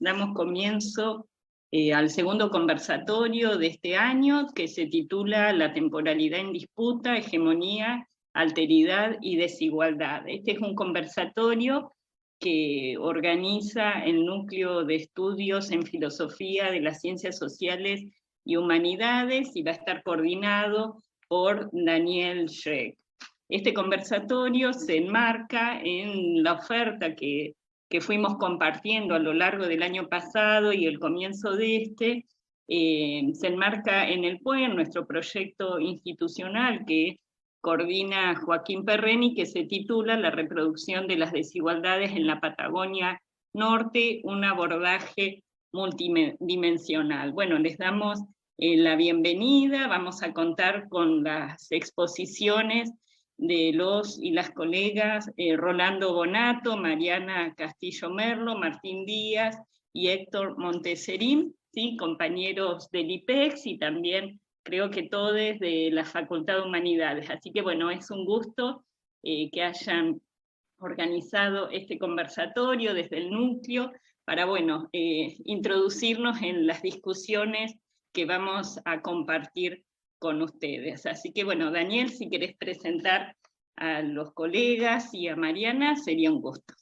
damos comienzo al segundo conversatorio de este año, que se titula La temporalidad en disputa, hegemonía, alteridad y desigualdad. Este es un conversatorio que organiza el Núcleo de Estudios en Filosofía de las Ciencias Sociales y Humanidades, y va a estar coordinado por Daniel Schreck. Este conversatorio se enmarca en la oferta que fuimos compartiendo a lo largo del año pasado y el comienzo de este, se enmarca en el PUEN, nuestro proyecto institucional que coordina Joaquín Perreni, que se titula La reproducción de las desigualdades en la Patagonia Norte, un abordaje multidimensional. Bueno, les damos la bienvenida, vamos a contar con las exposiciones de los y las colegas Rolando Bonato, Mariana Castillo Merlo, Martín Díaz y Héctor Monteserín, ¿sí? Compañeros del IPEX y también creo que todos de la Facultad de Humanidades. Así que bueno, es un gusto que hayan organizado este conversatorio desde el núcleo para, bueno, introducirnos en las discusiones que vamos a compartir con ustedes. Así que bueno, Daniel, si querés presentar a los colegas y a Mariana, sería un gusto.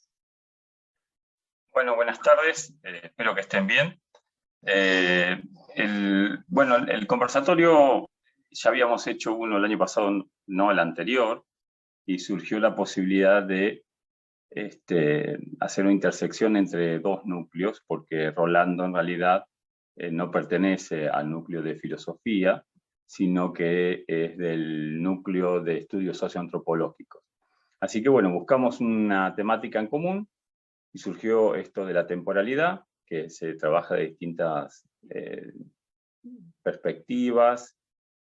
Bueno, buenas tardes, espero que estén bien. El conversatorio, ya habíamos hecho uno el año pasado, no el anterior, y surgió la posibilidad de hacer una intersección entre dos núcleos, porque Rolando en realidad no pertenece al núcleo de filosofía, sino que es del núcleo de estudios socioantropológicos. Así que bueno, buscamos una temática en común y surgió esto de la temporalidad, que se trabaja de distintas perspectivas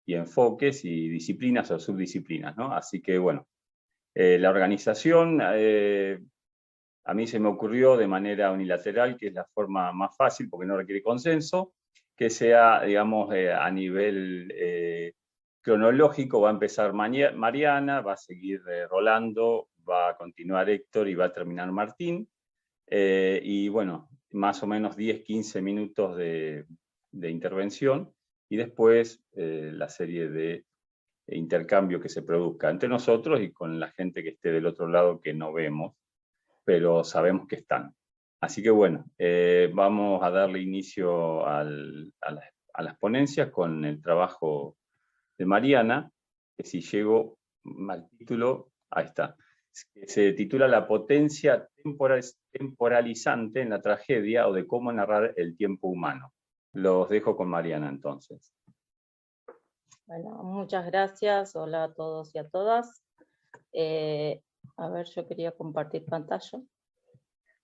y enfoques y disciplinas o subdisciplinas, ¿no? Así que bueno, la organización a mí se me ocurrió de manera unilateral, que es la forma más fácil porque no requiere consenso, que sea, digamos, a nivel cronológico. Va a empezar Mariana, va a seguir Rolando, va a continuar Héctor y va a terminar Martín. Y bueno, más o menos 10-15 minutos de intervención y después la serie de intercambio que se produzca entre nosotros y con la gente que esté del otro lado que no vemos, pero sabemos que están. Así que bueno, vamos a darle inicio a las ponencias con el trabajo de Mariana, que si llego al título, ahí está. Se titula La potencia temporalizante en la tragedia o de cómo narrar el tiempo humano. Los dejo con Mariana entonces. Bueno, muchas gracias. Hola a todos y a todas. A ver, yo quería compartir pantalla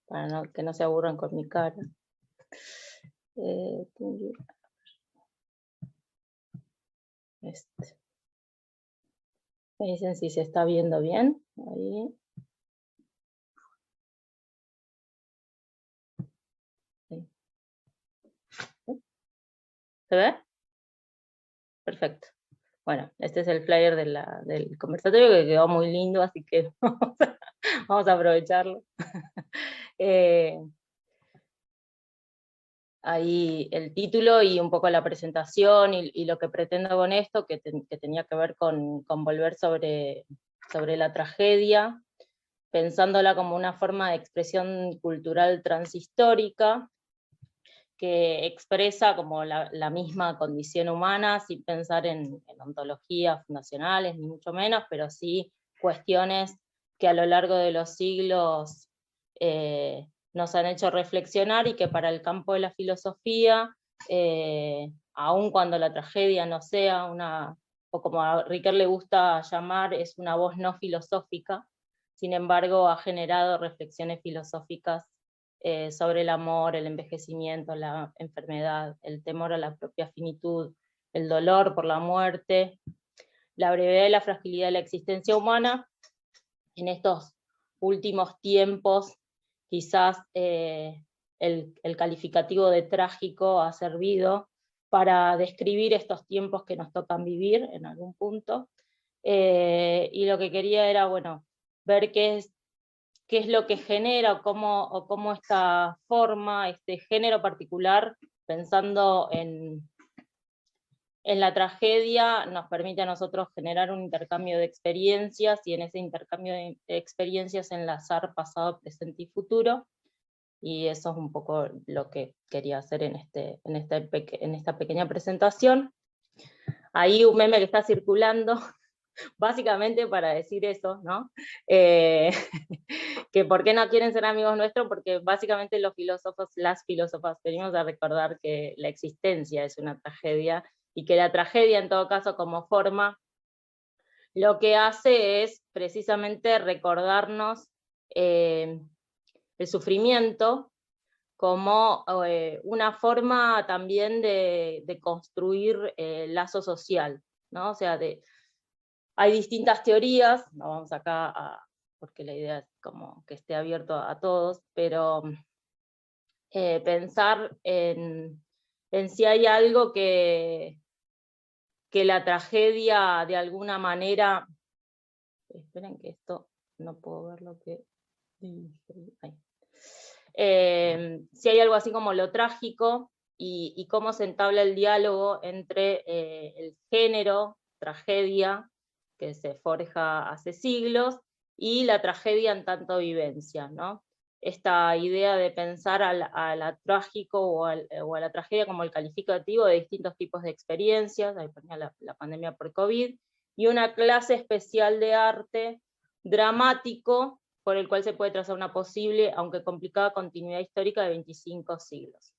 para que no se aburran con mi cara. Me dicen si se está viendo bien. Ahí. ¿Se ve? Perfecto. Bueno, este es el flyer del conversatorio que quedó muy lindo, así que vamos a aprovecharlo. Ahí el título y un poco la presentación y lo que pretendo con esto, que tenía que ver con volver sobre la tragedia, pensándola como una forma de expresión cultural transhistórica, que expresa como la misma condición humana, sin pensar en ontologías fundacionales, ni mucho menos, pero sí cuestiones que a lo largo de los siglos nos han hecho reflexionar y que para el campo de la filosofía, aun cuando la tragedia no sea o como a Riquet le gusta llamar, es una voz no filosófica, sin embargo ha generado reflexiones filosóficas sobre el amor, el envejecimiento, la enfermedad, el temor a la propia finitud, el dolor por la muerte, la brevedad y la fragilidad de la existencia humana. En estos últimos tiempos, quizás el calificativo de trágico ha servido para describir estos tiempos que nos tocan vivir en algún punto, y lo que quería era, bueno, ver qué es qué es lo que genera o cómo esta forma, este género particular, pensando en la tragedia, nos permite a nosotros generar un intercambio de experiencias, y en ese intercambio de experiencias enlazar pasado, presente y futuro, y eso es un poco lo que quería hacer en esta pequeña presentación. Ahí un meme que está circulando, básicamente para decir eso, ¿no? Que por qué no quieren ser amigos nuestros, porque básicamente los filósofos, las filósofas, venimos a recordar que la existencia es una tragedia, y que la tragedia, en todo caso, como forma, lo que hace es precisamente recordarnos el sufrimiento como una forma también de construir lazo social, ¿no? O sea, hay distintas teorías, no vamos acá porque la idea es como que esté abierto a todos, pero pensar en si hay algo que la tragedia de alguna manera, esperen que esto, no puedo ver lo que... si hay algo así como lo trágico, y cómo se entabla el diálogo entre el género, tragedia, que se forja hace siglos, y la tragedia en tanto vivencia, ¿no? Esta idea de pensar a la trágico o a la tragedia como el calificativo de distintos tipos de experiencias, ahí ponía la pandemia por COVID, y una clase especial de arte dramático, por el cual se puede trazar una posible, aunque complicada, continuidad histórica de 25 siglos.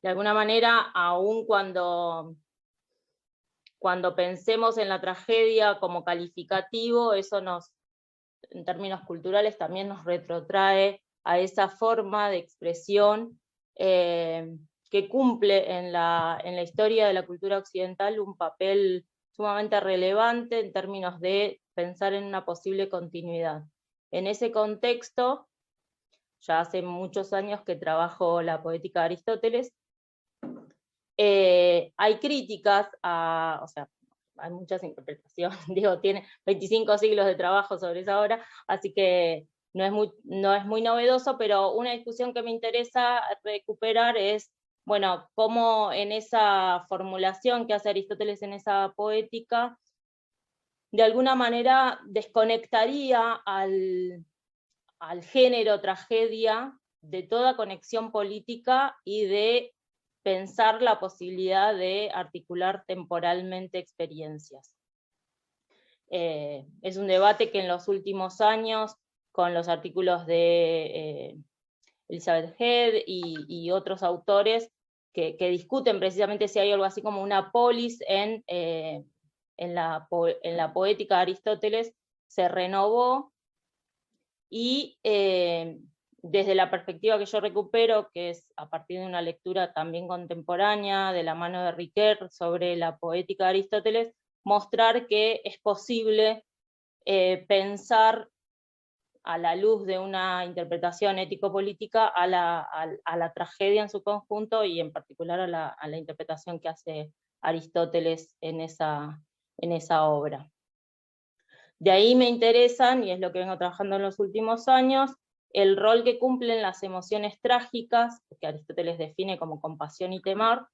De alguna manera, aún cuando pensemos en la tragedia como calificativo, eso en términos culturales, también nos retrotrae a esa forma de expresión que cumple en la historia de la cultura occidental un papel sumamente relevante en términos de pensar en una posible continuidad. En ese contexto, ya hace muchos años que trabajo la poética de Aristóteles, hay críticas o sea, hay muchas interpretaciones, digo, tiene 25 siglos de trabajo sobre esa obra, así que no es muy novedoso, pero una discusión que me interesa recuperar es, bueno, cómo en esa formulación que hace Aristóteles en esa poética, de alguna manera desconectaría al género tragedia de toda conexión política y de pensar la posibilidad de articular temporalmente experiencias. Es un debate que en los últimos años, con los artículos de Elizabeth Head y otros autores que discuten precisamente si hay algo así como una polis en la poética de Aristóteles, se renovó, y desde la perspectiva que yo recupero, que es a partir de una lectura también contemporánea, de la mano de Riquet, sobre la poética de Aristóteles, mostrar que es posible pensar a la luz de una interpretación ético-política a la tragedia en su conjunto, y en particular a la interpretación que hace Aristóteles en esa obra. De ahí me interesan, y es lo que vengo trabajando en los últimos años, el rol que cumplen las emociones trágicas, que Aristóteles define como compasión y temor,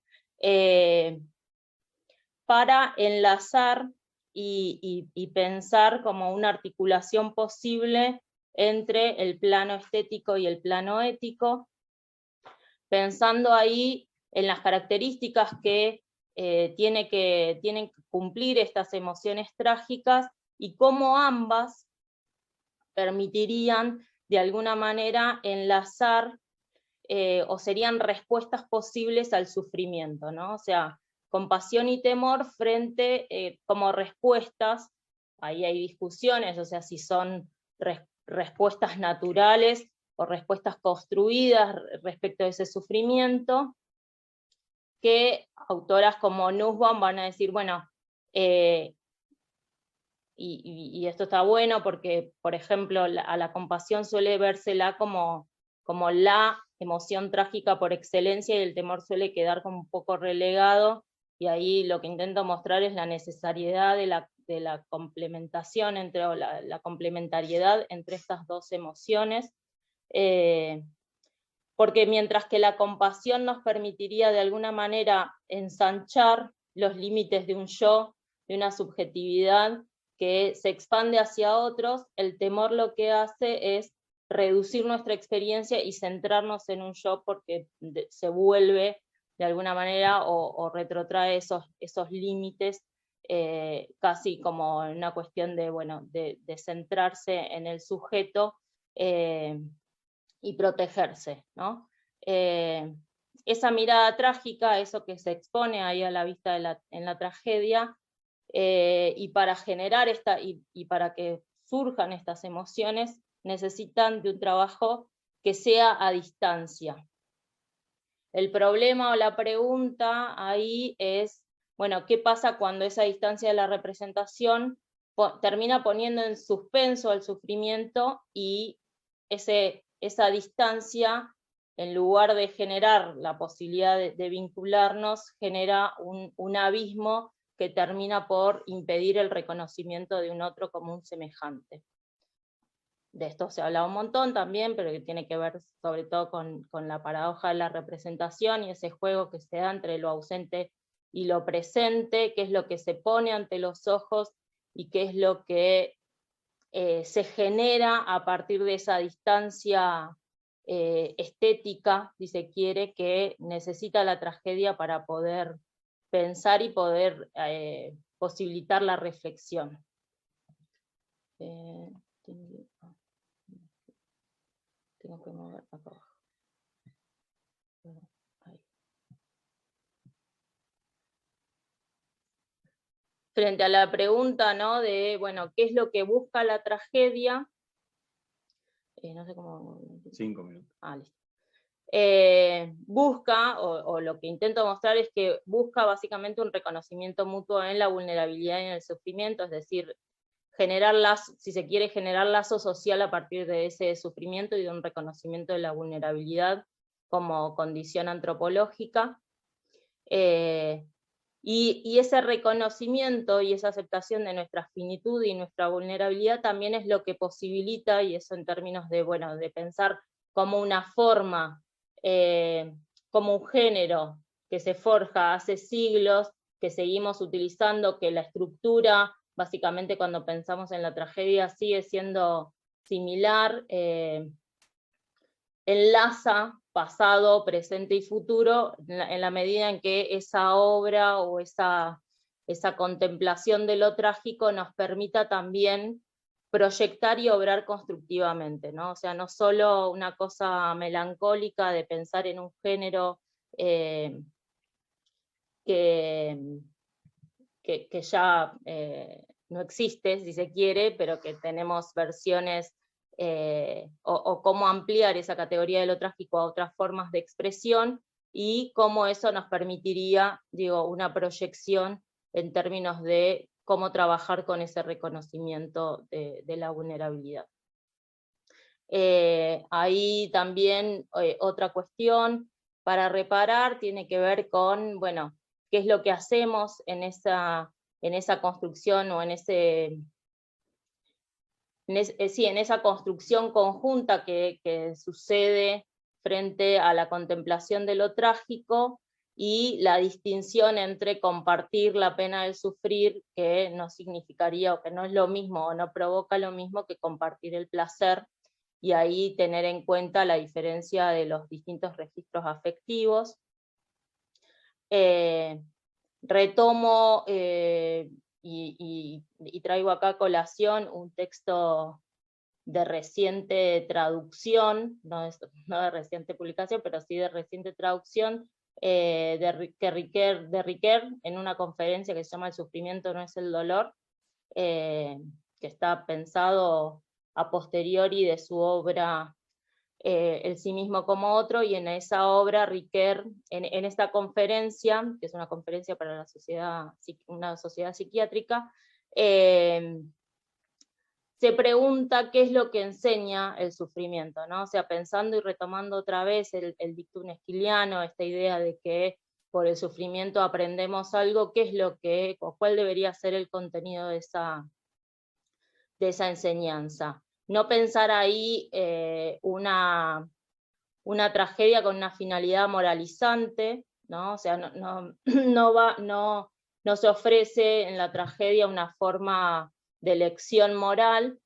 para enlazar y pensar como una articulación posible entre el plano estético y el plano ético, pensando ahí en las características que tienen que cumplir estas emociones trágicas, y cómo ambas permitirían de alguna manera enlazar o serían respuestas posibles al sufrimiento, ¿no? O sea, compasión y temor frente como respuestas, ahí hay discusiones, o sea, si son respuestas naturales o respuestas construidas respecto a ese sufrimiento, que autoras como Nussbaum van a decir, bueno, y esto está bueno porque, por ejemplo, a la compasión suele vérsela como la emoción trágica por excelencia, y el temor suele quedar como un poco relegado, y ahí lo que intento mostrar es la necesariedad de la complementación o la complementariedad entre estas dos emociones, porque mientras que la compasión nos permitiría de alguna manera ensanchar los límites de un yo, de una subjetividad que se expande hacia otros, el temor lo que hace es reducir nuestra experiencia y centrarnos en un yo, porque se vuelve de alguna manera o retrotrae esos límites, casi como una cuestión de centrarse en el sujeto y protegerse, ¿no? Esa mirada trágica, eso que se expone ahí a la vista en la tragedia, y para generar y para que surjan estas emociones, necesitan de un trabajo que sea a distancia. El problema o la pregunta ahí es, bueno, ¿qué pasa cuando esa distancia de la representación termina poniendo en suspenso el sufrimiento y esa distancia, en lugar de generar la posibilidad de vincularnos, genera un abismo que termina por impedir el reconocimiento de un otro como un semejante? De esto se habla un montón también, pero que tiene que ver sobre todo con la paradoja de la representación y ese juego que se da entre lo ausente y lo presente, qué es lo que se pone ante los ojos y qué es lo que se genera a partir de esa distancia estética, si se quiere, que necesita la tragedia para poder pensar y poder posibilitar la reflexión. Tengo que mover acá abajo. Ahí. Frente a la pregunta, ¿no? De, bueno, ¿qué es lo que busca la tragedia? No sé cómo... 5 minutos. Listo. Busca, o lo que intento mostrar es que busca básicamente un reconocimiento mutuo en la vulnerabilidad y en el sufrimiento, es decir, si se quiere, generar lazo social a partir de ese sufrimiento y de un reconocimiento de la vulnerabilidad como condición antropológica. Y ese reconocimiento y esa aceptación de nuestra finitud y nuestra vulnerabilidad también es lo que posibilita, y eso en términos de pensar como una forma, como un género que se forja hace siglos, que seguimos utilizando, que la estructura, básicamente cuando pensamos en la tragedia, sigue siendo similar, enlaza pasado, presente y futuro en la medida en que esa obra o esa contemplación de lo trágico nos permita también proyectar y obrar constructivamente, ¿no? O sea, no solo una cosa melancólica de pensar en un género que ya no existe, si se quiere, pero que tenemos versiones, o cómo ampliar esa categoría de lo trágico a otras formas de expresión, y cómo eso nos permitiría, digo, una proyección en términos de cómo trabajar con ese reconocimiento de la vulnerabilidad. Ahí también otra cuestión para reparar tiene que ver con, bueno, qué es lo que hacemos en esa construcción o en esa construcción conjunta que sucede frente a la contemplación de lo trágico y la distinción entre compartir la pena del sufrir, que no significaría, o que no es lo mismo, o no provoca lo mismo que compartir el placer, y ahí tener en cuenta la diferencia de los distintos registros afectivos. Retomo y traigo acá a colación un texto de reciente traducción, no de reciente publicación, pero sí de reciente traducción, de Riquer, en una conferencia que se llama El sufrimiento no es el dolor, que está pensado a posteriori de su obra El sí mismo como otro, y en esa obra Riquer, en esta conferencia, que es una conferencia para una sociedad psiquiátrica, se pregunta qué es lo que enseña el sufrimiento, ¿no? O sea, pensando y retomando otra vez el dictum esquiliano, esta idea de que por el sufrimiento aprendemos algo, ¿qué es lo que, o cuál debería ser el contenido de esa enseñanza? No pensar ahí una tragedia con una finalidad moralizante, ¿no? O sea, no se ofrece en la tragedia una forma de lección moral,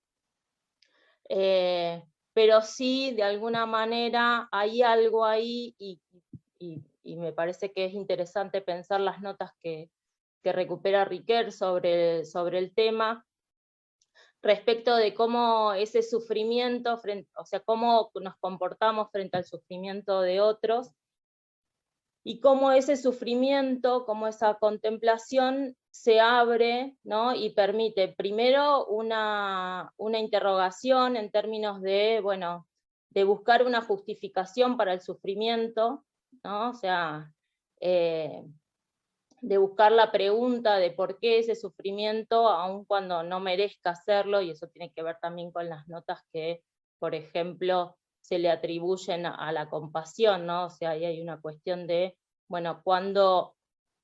pero sí, de alguna manera, hay algo ahí, y me parece que es interesante pensar las notas que recupera Riquer sobre el tema, respecto de cómo ese sufrimiento, o sea, cómo nos comportamos frente al sufrimiento de otros, y cómo ese sufrimiento, cómo esa contemplación se abre, ¿no? Y permite primero una interrogación en términos de, bueno, de buscar una justificación para el sufrimiento, ¿no? O sea, de buscar la pregunta de por qué ese sufrimiento, aun cuando no merezca hacerlo, y eso tiene que ver también con las notas que, por ejemplo, se le atribuyen a la compasión, ¿no? O sea, ahí hay una cuestión de, bueno, cuánto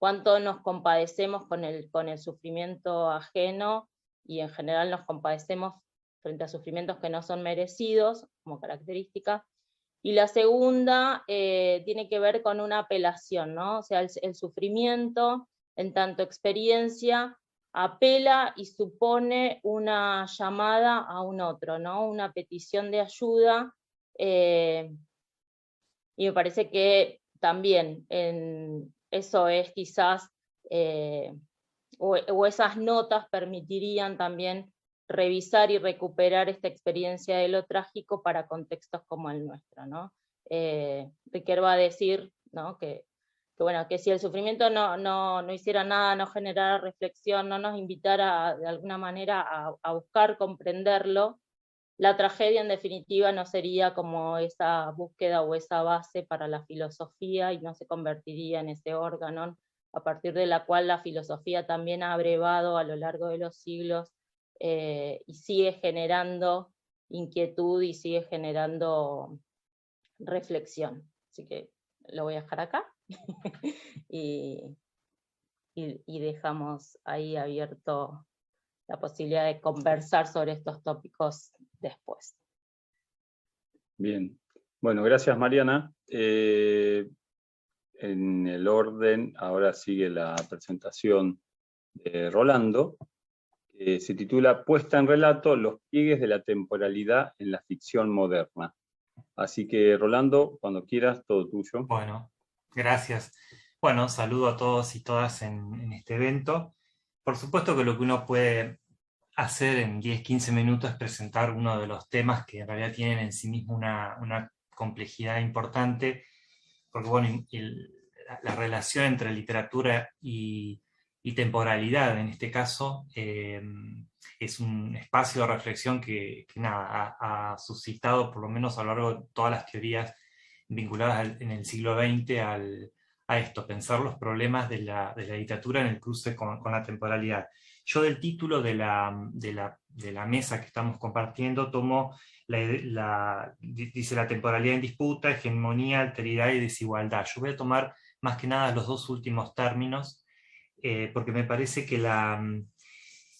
nos compadecemos con el sufrimiento ajeno, y en general nos compadecemos frente a sufrimientos que no son merecidos, como característica. Y la segunda tiene que ver con una apelación, ¿no? O sea, el sufrimiento, en tanto experiencia, apela y supone una llamada a un otro, ¿no? Una petición de ayuda, y me parece que también eso es quizás, o esas notas permitirían también revisar y recuperar esta experiencia de lo trágico para contextos como el nuestro, ¿no? Riquer va a decir, ¿no? que bueno, que si el sufrimiento no hiciera nada, no generara reflexión, no nos invitara de alguna manera a buscar comprenderlo, la tragedia en definitiva no sería como esa búsqueda o esa base para la filosofía, y no se convertiría en ese órgano a partir de la cual la filosofía también ha abrevado a lo largo de los siglos, y sigue generando inquietud y sigue generando reflexión. Así que lo voy a dejar acá y dejamos ahí abierto la posibilidad de conversar sobre estos tópicos después. Bien, bueno, gracias Mariana. En el orden, ahora sigue la presentación de Rolando, que se titula Puesta en relato, los pliegues de la temporalidad en la ficción moderna. Así que Rolando, cuando quieras, todo tuyo. Bueno, gracias. Bueno, saludo a todos y todas en este evento. Por supuesto que lo que uno puede hacer en 10-15 minutos es presentar uno de los temas que en realidad tienen en sí mismo una complejidad importante, porque bueno, la relación entre literatura y temporalidad, en este caso, es un espacio de reflexión que nada, ha suscitado, por lo menos a lo largo de todas las teorías vinculadas en el siglo XX a esto, pensar los problemas de la literatura en el cruce con la temporalidad. Yo del título de la mesa que estamos compartiendo tomo, dice la temporalidad en disputa, hegemonía, alteridad y desigualdad. Yo voy a tomar más que nada los dos últimos términos, porque me parece que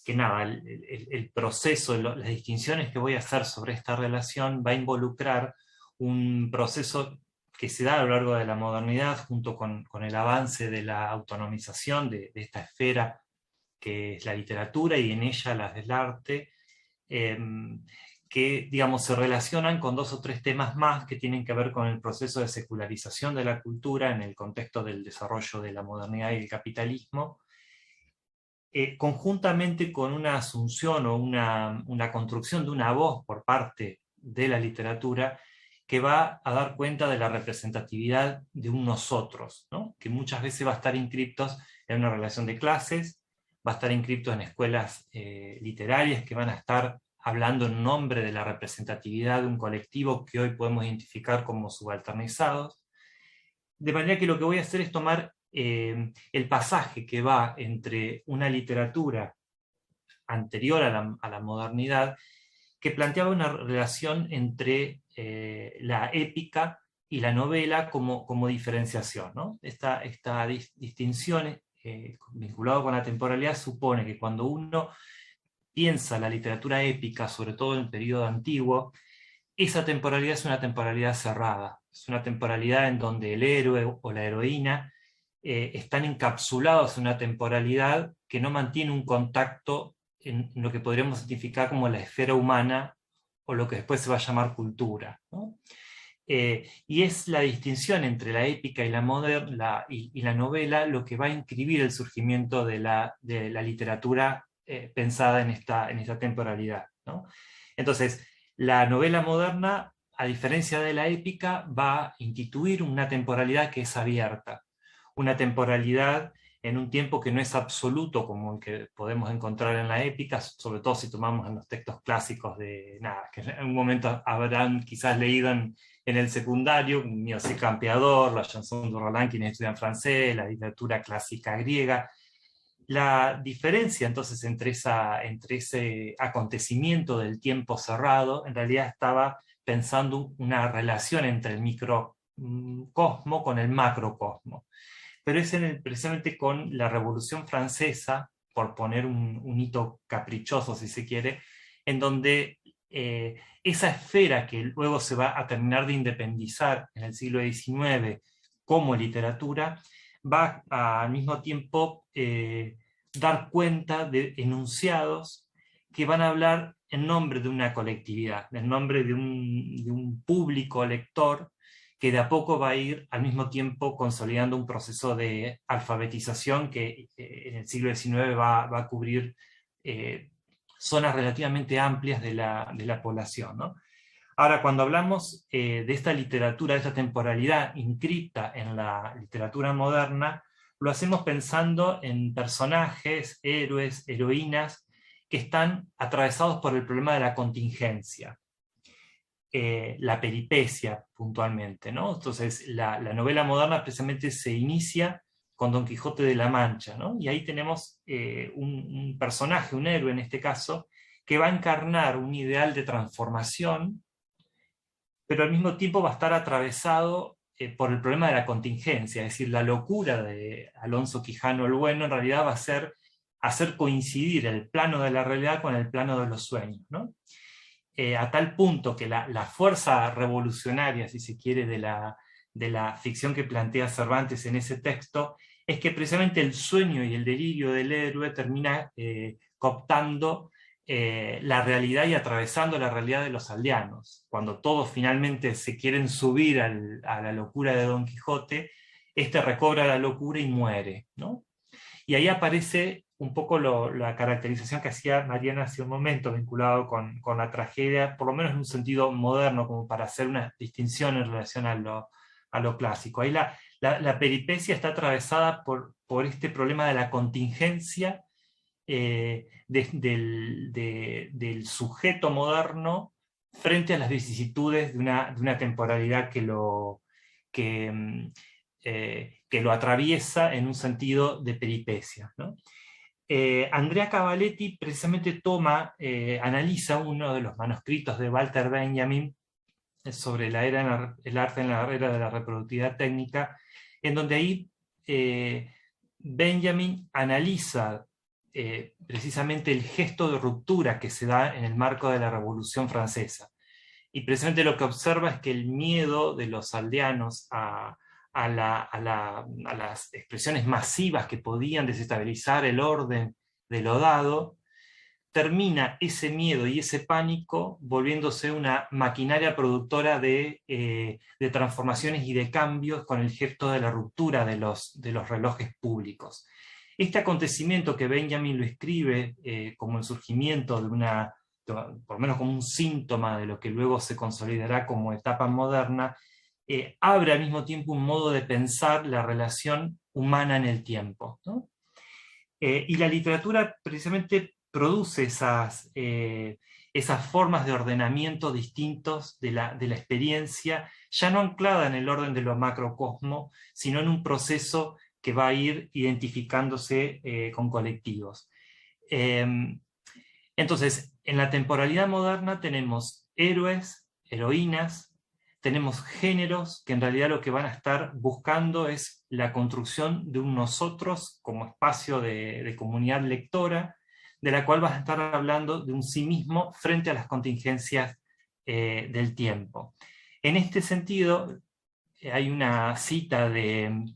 el proceso, las distinciones que voy a hacer sobre esta relación va a involucrar un proceso que se da a lo largo de la modernidad junto con el avance de la autonomización de esta esfera que es la literatura y en ella las del arte, que digamos, se relacionan con dos o tres temas más que tienen que ver con el proceso de secularización de la cultura en el contexto del desarrollo de la modernidad y el capitalismo, conjuntamente con una asunción o una construcción de una voz por parte de la literatura que va a dar cuenta de la representatividad de un nosotros, ¿no? Que muchas veces va a estar inscriptos en una relación de clases, va a estar inscripto en escuelas literarias que van a estar hablando en nombre de la representatividad de un colectivo que hoy podemos identificar como subalternizados. De manera que lo que voy a hacer es tomar el pasaje que va entre una literatura anterior a la modernidad, que planteaba una relación entre la épica y la novela como diferenciación, ¿no? Esta distinción vinculada con la temporalidad supone que cuando uno piensa la literatura épica, sobre todo en el periodo antiguo, esa temporalidad es una temporalidad cerrada, es una temporalidad en donde el héroe o la heroína están encapsulados en una temporalidad que no mantiene un contacto en lo que podríamos identificar como la esfera humana, o lo que después se va a llamar cultura, ¿no? Y es la distinción entre la épica y la moderna y la novela lo que va a inscribir el surgimiento de la literatura pensada en esta temporalidad, ¿no? Entonces, la novela moderna, a diferencia de la épica, va a instituir una temporalidad que es abierta, una temporalidad en un tiempo que no es absoluto como el que podemos encontrar en la épica, sobre todo si tomamos en los textos clásicos que en un momento habrán quizás leído en el secundario, Miocè Campeador, la Chanson de Roland, quienes estudian francés, la literatura clásica griega. La diferencia entonces entre ese acontecimiento del tiempo cerrado, en realidad estaba pensando una relación entre el microcosmo con el macrocosmo. Pero es precisamente con la Revolución Francesa, por poner un hito caprichoso si se quiere, en donde esa esfera que luego se va a terminar de independizar en el siglo XIX como literatura, va al mismo tiempo dar cuenta de enunciados que van a hablar en nombre de una colectividad, en nombre de un público lector, que de a poco va a ir al mismo tiempo consolidando un proceso de alfabetización que en el siglo XIX va a cubrir zonas relativamente amplias de la población, ¿no? Ahora, cuando hablamos de esta literatura, de esta temporalidad inscrita en la literatura moderna, lo hacemos pensando en personajes, héroes, heroínas, que están atravesados por el problema de la contingencia. La peripecia puntualmente, ¿no? Entonces la novela moderna precisamente se inicia con Don Quijote de la Mancha, ¿no? Y ahí tenemos un personaje, un héroe en este caso, que va a encarnar un ideal de transformación, pero al mismo tiempo va a estar atravesado por el problema de la contingencia, es decir, la locura de Alonso Quijano el Bueno en realidad va a ser hacer coincidir el plano de la realidad con el plano de los sueños, ¿no? A tal punto que la fuerza revolucionaria, si se quiere, de la ficción que plantea Cervantes en ese texto, es que precisamente el sueño y el delirio del héroe termina cooptando la realidad y atravesando la realidad de los aldeanos. Cuando todos finalmente se quieren subir a la locura de Don Quijote, este recobra la locura y muere, ¿no? Y ahí aparece un poco la caracterización que hacía Mariana hace un momento, vinculado con la tragedia, por lo menos en un sentido moderno, como para hacer una distinción en relación a lo clásico. Ahí la peripecia está atravesada por este problema de la contingencia del sujeto moderno frente a las vicisitudes de una temporalidad que lo atraviesa en un sentido de peripecia, ¿no? Andrea Cavaletti precisamente analiza uno de los manuscritos de Walter Benjamin sobre el arte en la era de la reproductividad técnica, en donde ahí Benjamin analiza precisamente el gesto de ruptura que se da en el marco de la Revolución Francesa. Y precisamente lo que observa es que el miedo de los aldeanos a las expresiones masivas que podían desestabilizar el orden de lo dado, termina ese miedo y ese pánico volviéndose una maquinaria productora de transformaciones y de cambios con el gesto de la ruptura de los relojes públicos. Este acontecimiento que Benjamin lo escribe como el surgimiento por lo menos como un síntoma de lo que luego se consolidará como etapa moderna, abre al mismo tiempo un modo de pensar la relación humana en el tiempo, ¿no? Y la literatura precisamente produce esas formas de ordenamiento distintos de la experiencia, ya no anclada en el orden de lo macrocosmo, sino en un proceso que va a ir identificándose con colectivos. Entonces, en la temporalidad moderna tenemos héroes, heroínas, tenemos géneros que en realidad lo que van a estar buscando es la construcción de un nosotros como espacio de comunidad lectora, de la cual van a estar hablando de un sí mismo frente a las contingencias del tiempo. En este sentido, hay una cita de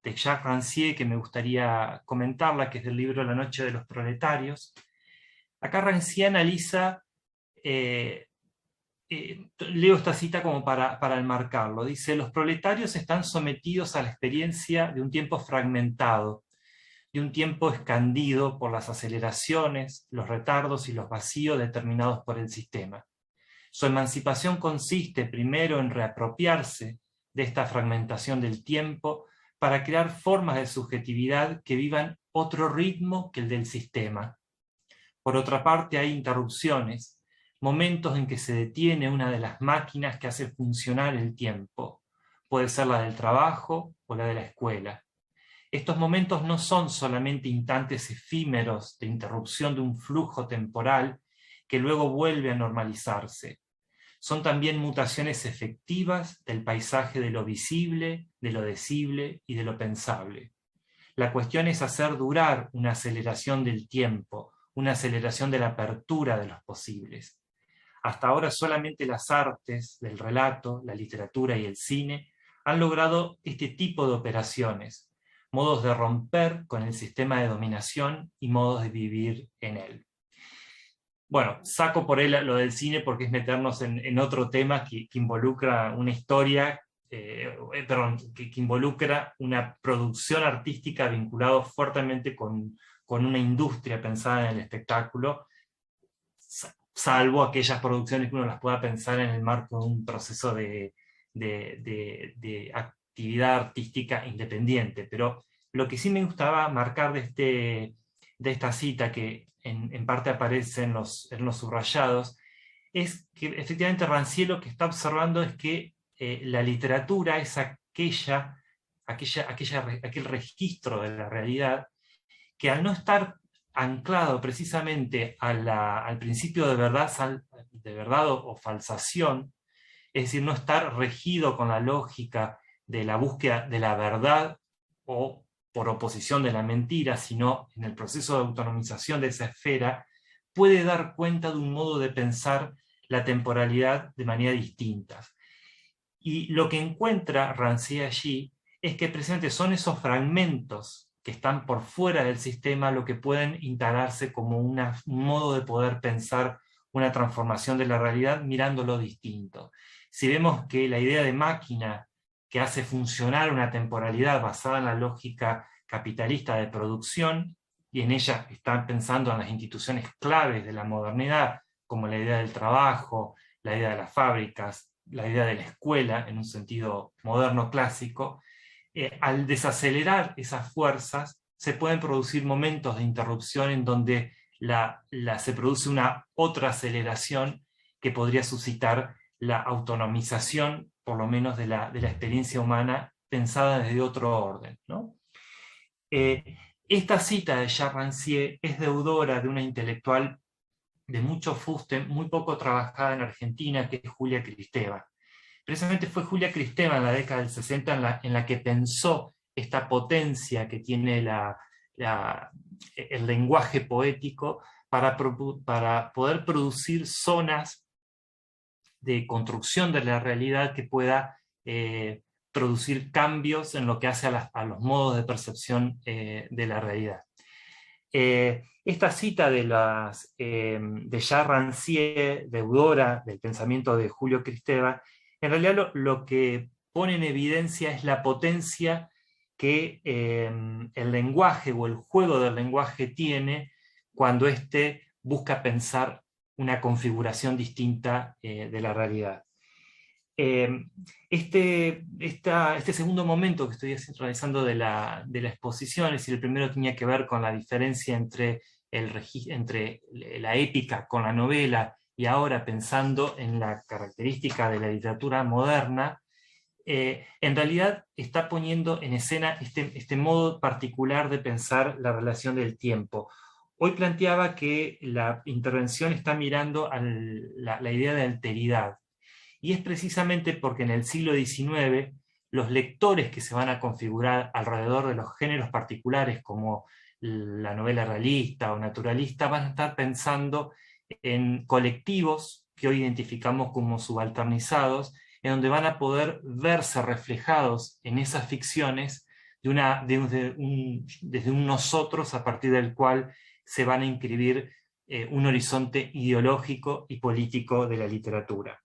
Jacques Rancière que me gustaría comentarla, que es del libro La noche de los proletarios. Acá Rancière analiza, leo esta cita como para enmarcarlo, dice: los proletarios están sometidos a la experiencia de un tiempo fragmentado, de un tiempo escandido por las aceleraciones, los retardos y los vacíos determinados por el sistema. Su emancipación consiste primero en reapropiarse de esta fragmentación del tiempo para crear formas de subjetividad que vivan otro ritmo que el del sistema. Por otra parte, hay interrupciones, momentos en que se detiene una de las máquinas que hace funcionar el tiempo. Puede ser la del trabajo o la de la escuela. Estos momentos no son solamente instantes efímeros de interrupción de un flujo temporal que luego vuelve a normalizarse. Son también mutaciones efectivas del paisaje de lo visible, de lo decible y de lo pensable. La cuestión es hacer durar una aceleración del tiempo, una aceleración de la apertura de los posibles. Hasta ahora solamente las artes del relato, la literatura y el cine han logrado este tipo de operaciones, modos de romper con el sistema de dominación y modos de vivir en él. Bueno, saco por él lo del cine porque es meternos en otro tema que involucra una historia, que involucra una producción artística vinculada fuertemente con una industria pensada en el espectáculo, salvo aquellas producciones que uno las pueda pensar en el marco de un proceso de actividad artística independiente. Pero lo que sí me gustaba marcar de esta cita, que en parte aparece en los subrayados, es que efectivamente Rancière lo que está observando es que la literatura es aquel registro de la realidad que, al no estar anclado precisamente al principio de verdad o falsación, es decir, no estar regido con la lógica de la búsqueda de la verdad o por oposición de la mentira, sino en el proceso de autonomización de esa esfera, puede dar cuenta de un modo de pensar la temporalidad de manera distinta. Y lo que encuentra Rancière allí es que precisamente son esos fragmentos que están por fuera del sistema lo que pueden instalarse como un modo de poder pensar una transformación de la realidad mirándolo distinto. Si vemos que la idea de máquina que hace funcionar una temporalidad basada en la lógica capitalista de producción, y en ella están pensando en las instituciones claves de la modernidad, como la idea del trabajo, la idea de las fábricas, la idea de la escuela, en un sentido moderno clásico, al desacelerar esas fuerzas, se pueden producir momentos de interrupción en donde se produce una otra aceleración que podría suscitar la autonomización, por lo menos de la experiencia humana, pensada desde otro orden, ¿no? Esta cita de Jacques Rancière es deudora de una intelectual de mucho fuste, muy poco trabajada en Argentina, que es Julia Kristeva. Precisamente fue Julia Kristeva en la década del 60 en la que pensó esta potencia que tiene el lenguaje poético para poder producir zonas de construcción de la realidad que pueda producir cambios en lo que hace a los modos de percepción de la realidad. Esta cita de Jacques Rancière, deudora del pensamiento de Julio Kristeva, en realidad lo que pone en evidencia es la potencia que el lenguaje o el juego del lenguaje tiene cuando éste busca pensar una configuración distinta de la realidad. Este segundo momento que estoy realizando de la exposición, es decir, el primero tenía que ver con la diferencia entre la épica con la novela, y ahora pensando en la característica de la literatura moderna, en realidad está poniendo en escena este modo particular de pensar la relación del tiempo. Hoy planteaba que la intervención está mirando a la idea de alteridad, y es precisamente porque en el siglo XIX los lectores que se van a configurar alrededor de los géneros particulares como la novela realista o naturalista van a estar pensando en colectivos que hoy identificamos como subalternizados, en donde van a poder verse reflejados en esas ficciones desde un nosotros a partir del cual se van a inscribir un horizonte ideológico y político de la literatura.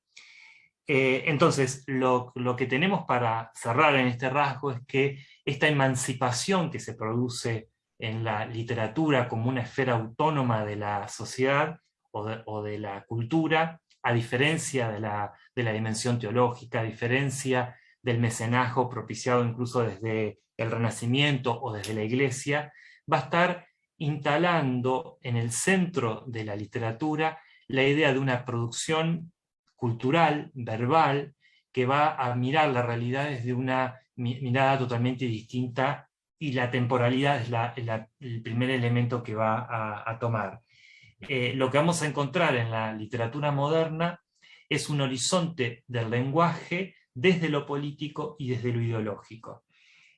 Entonces, lo que tenemos para cerrar en este rasgo es que esta emancipación que se produce en la literatura como una esfera autónoma de la sociedad o de la cultura, a diferencia de la dimensión teológica, a diferencia del mecenazgo propiciado incluso desde el Renacimiento o desde la Iglesia, va a estar instalando en el centro de la literatura la idea de una producción cultural, verbal, que va a mirar la realidad desde una mirada totalmente distinta, y la temporalidad es el primer elemento que va a tomar. Lo que vamos a encontrar en la literatura moderna es un horizonte del lenguaje desde lo político y desde lo ideológico.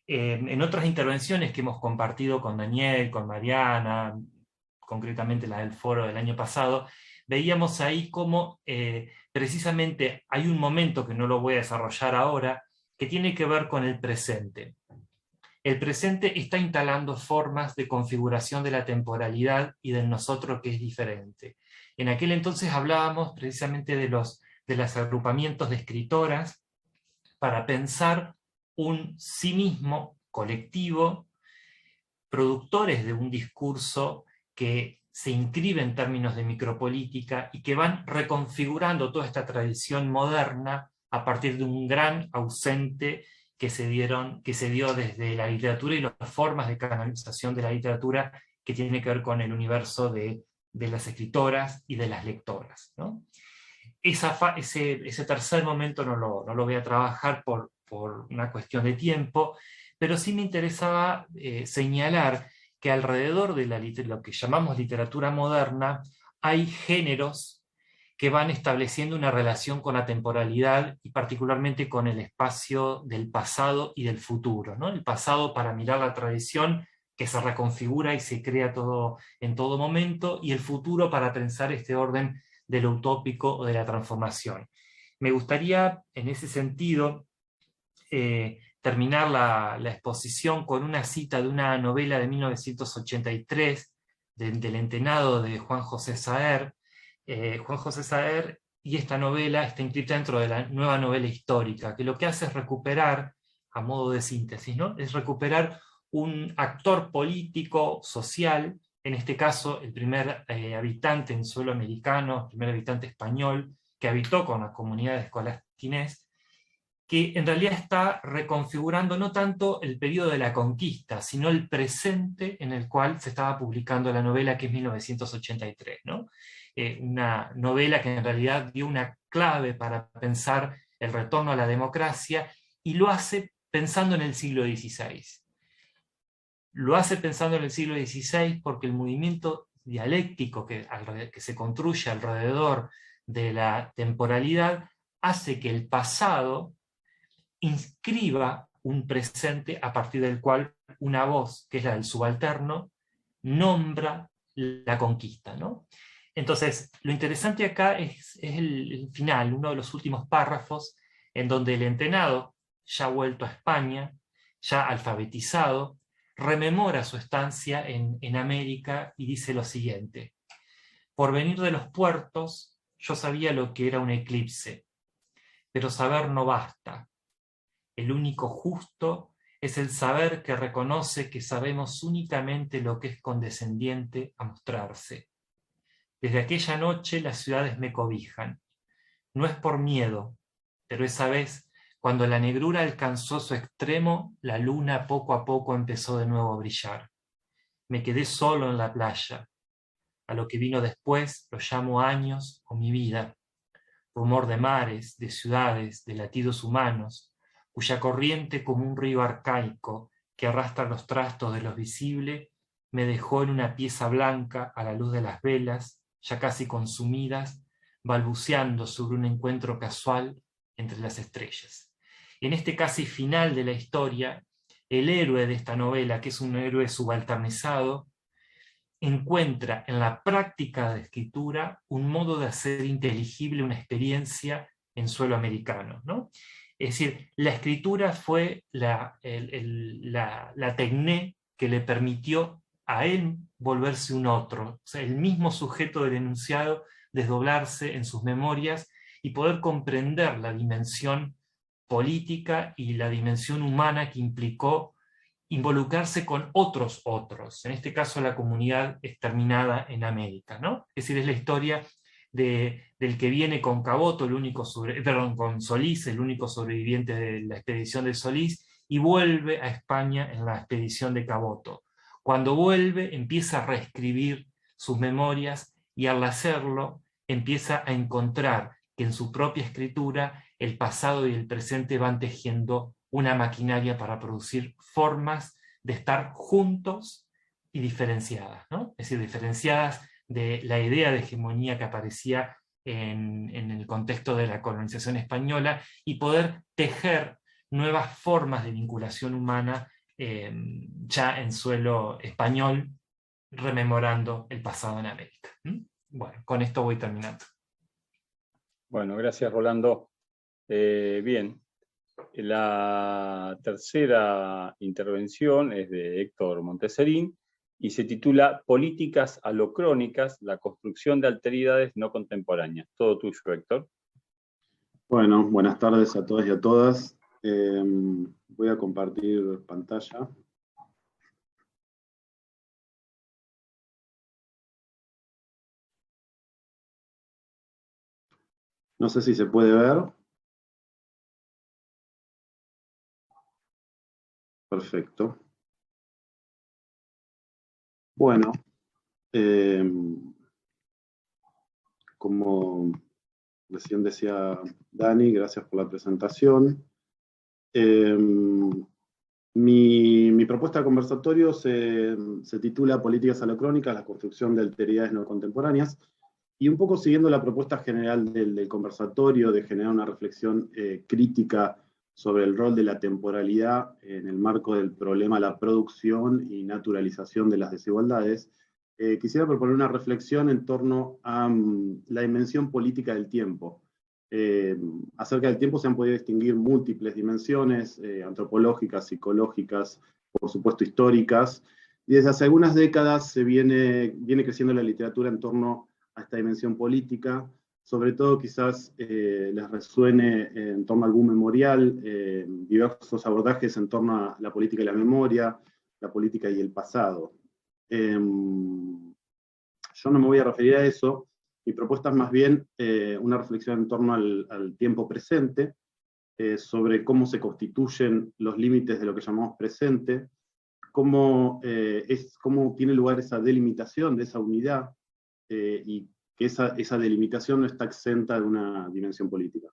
En otras intervenciones que hemos compartido con Daniel, con Mariana, concretamente la del foro del año pasado, veíamos ahí cómo precisamente hay un momento, que no lo voy a desarrollar ahora, que tiene que ver con el presente. El presente está instalando formas de configuración de la temporalidad y del nosotros que es diferente. En aquel entonces hablábamos precisamente de los agrupamientos de escritoras para pensar un sí mismo colectivo, productores de un discurso que se inscribe en términos de micropolítica y que van reconfigurando toda esta tradición moderna a partir de un gran ausente que se dio desde la literatura y las formas de canalización de la literatura, que tiene que ver con el universo de las escritoras y de las lectoras, ¿no? Ese tercer momento no lo voy a trabajar por una cuestión de tiempo, pero sí me interesaba señalar que alrededor de lo que llamamos literatura moderna hay géneros que van estableciendo una relación con la temporalidad y particularmente con el espacio del pasado y del futuro, ¿no? El pasado para mirar la tradición que se reconfigura y se crea en todo momento, y el futuro para pensar este orden de lo utópico o de la transformación. Me gustaría, en ese sentido, terminar la exposición con una cita de una novela de 1983, del Entenado, de Juan José Saer. Juan José Saer, y esta novela está inscrita dentro de la nueva novela histórica, que lo que hace es recuperar, a modo de síntesis, ¿no? Es recuperar un actor político, social, en este caso el primer habitante en suelo americano, el primer habitante español que habitó con la comunidad de escolastinés, que en realidad está reconfigurando no tanto el periodo de la conquista, sino el presente en el cual se estaba publicando la novela, que es 1983, ¿no? Una novela que en realidad dio una clave para pensar el retorno a la democracia, y lo hace pensando en el siglo XVI. Lo hace pensando en el siglo XVI porque el movimiento dialéctico que se construye alrededor de la temporalidad hace que el pasado inscriba un presente a partir del cual una voz, que es la del subalterno, nombra la conquista, ¿no? Entonces, lo interesante acá es el final, uno de los últimos párrafos, en donde el Entenado, ya vuelto a España, ya alfabetizado, rememora su estancia en América y dice lo siguiente: por venir de los puertos, yo sabía lo que era un eclipse, pero saber no basta. El único justo es el saber que reconoce que sabemos únicamente lo que es condescendiente a mostrarse. Desde aquella noche las ciudades me cobijan. No es por miedo, pero esa vez, cuando la negrura alcanzó su extremo, la luna poco a poco empezó de nuevo a brillar. Me quedé solo en la playa. A lo que vino después lo llamo años o mi vida. Rumor de mares, de ciudades, de latidos humanos, cuya corriente, como un río arcaico que arrastra los trastos de lo visible, me dejó en una pieza blanca a la luz de las velas, ya casi consumidas, balbuceando sobre un encuentro casual entre las estrellas. En este casi final de la historia, el héroe de esta novela, que es un héroe subalternizado, encuentra en la práctica de escritura un modo de hacer inteligible una experiencia en suelo americano, ¿no? Es decir, la escritura fue la tecné que le permitió a él volverse un otro, o sea, el mismo sujeto del enunciado, desdoblarse en sus memorias y poder comprender la dimensión política y la dimensión humana que implicó involucrarse con otros, en este caso la comunidad exterminada en América, ¿no? Es decir, es la historia del que viene con Caboto, con Solís, el único sobreviviente de la expedición de Solís, y vuelve a España en la expedición de Caboto. Cuando vuelve, empieza a reescribir sus memorias, y al hacerlo, empieza a encontrar que en su propia escritura el pasado y el presente van tejiendo una maquinaria para producir formas de estar juntos y diferenciadas, ¿no? Es decir, diferenciadas de la idea de hegemonía que aparecía en el contexto de la colonización española, y poder tejer nuevas formas de vinculación humana ya en suelo español, rememorando el pasado en América. Bueno, con esto voy terminando. Bueno, gracias, Rolando. Bien, la tercera intervención es de Héctor Monteserín y se titula Políticas alocrónicas, la construcción de alteridades no contemporáneas. Todo tuyo, Héctor. Bueno, buenas tardes a todos y a todas. Voy a compartir pantalla. No sé si se puede ver. Perfecto. Bueno, como recién decía Dani, gracias por la presentación. Mi propuesta de conversatorio se titula Políticas alocrónicas, la construcción de alteridades no contemporáneas, y un poco siguiendo la propuesta general del conversatorio de generar una reflexión crítica sobre el rol de la temporalidad en el marco del problema de la producción y naturalización de las desigualdades, quisiera proponer una reflexión en torno a la dimensión política del tiempo. Acerca del tiempo se han podido distinguir múltiples dimensiones, antropológicas, psicológicas, por supuesto históricas, y desde hace algunas décadas se viene creciendo la literatura en torno a esta dimensión política. Sobre todo quizás les resuene en torno a algún memorial, diversos abordajes en torno a la política y la memoria, la política y el pasado. Yo no me voy a referir a eso. Mi propuesta es más bien una reflexión en torno al tiempo presente, sobre cómo se constituyen los límites de lo que llamamos presente, cómo tiene lugar esa delimitación de esa unidad, y que esa delimitación no está exenta de una dimensión política.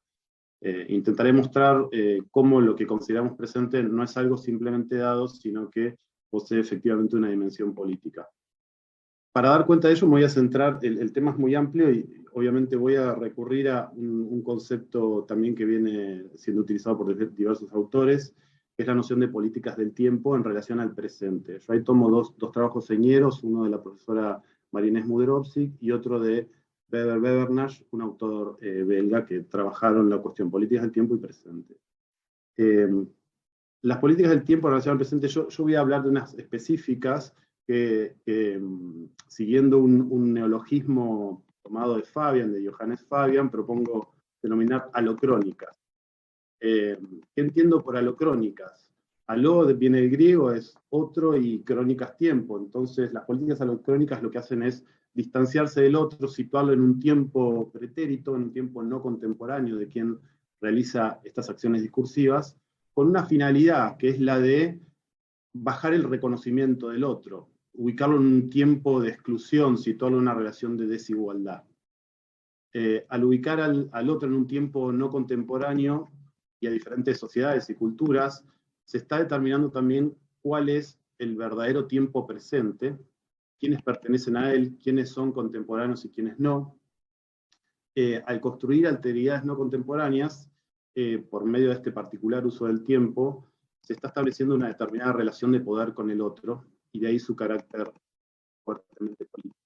Intentaré mostrar cómo lo que consideramos presente no es algo simplemente dado, sino que posee efectivamente una dimensión política. Para dar cuenta de ello me voy a centrar, el tema es muy amplio y obviamente voy a recurrir a un concepto también que viene siendo utilizado por diversos autores, que es la noción de políticas del tiempo en relación al presente. Yo ahí tomo dos trabajos señeros, uno de la profesora Marinés Muderovsky y otro de Weber Bebernach, un autor belga que trabajaron la cuestión políticas del tiempo y presente. Las políticas del tiempo en relación al presente, yo voy a hablar de unas específicas que siguiendo un neologismo tomado de Fabian, de Johannes Fabian, propongo denominar alocrónicas. ¿Qué entiendo por alocrónicas? Aló viene del griego, es otro, y crónicas tiempo. Entonces las políticas alocrónicas lo que hacen es distanciarse del otro, situarlo en un tiempo pretérito, en un tiempo no contemporáneo de quien realiza estas acciones discursivas, con una finalidad que es la de bajar el reconocimiento del otro, ubicarlo en un tiempo de exclusión, situarlo en una relación de desigualdad. Al ubicar al otro en un tiempo no contemporáneo y a diferentes sociedades y culturas, se está determinando también cuál es el verdadero tiempo presente, quiénes pertenecen a él, quiénes son contemporáneos y quiénes no. Al construir alteridades no contemporáneas, por medio de este particular uso del tiempo, se está estableciendo una determinada relación de poder con el otro, y de ahí su carácter fuertemente político.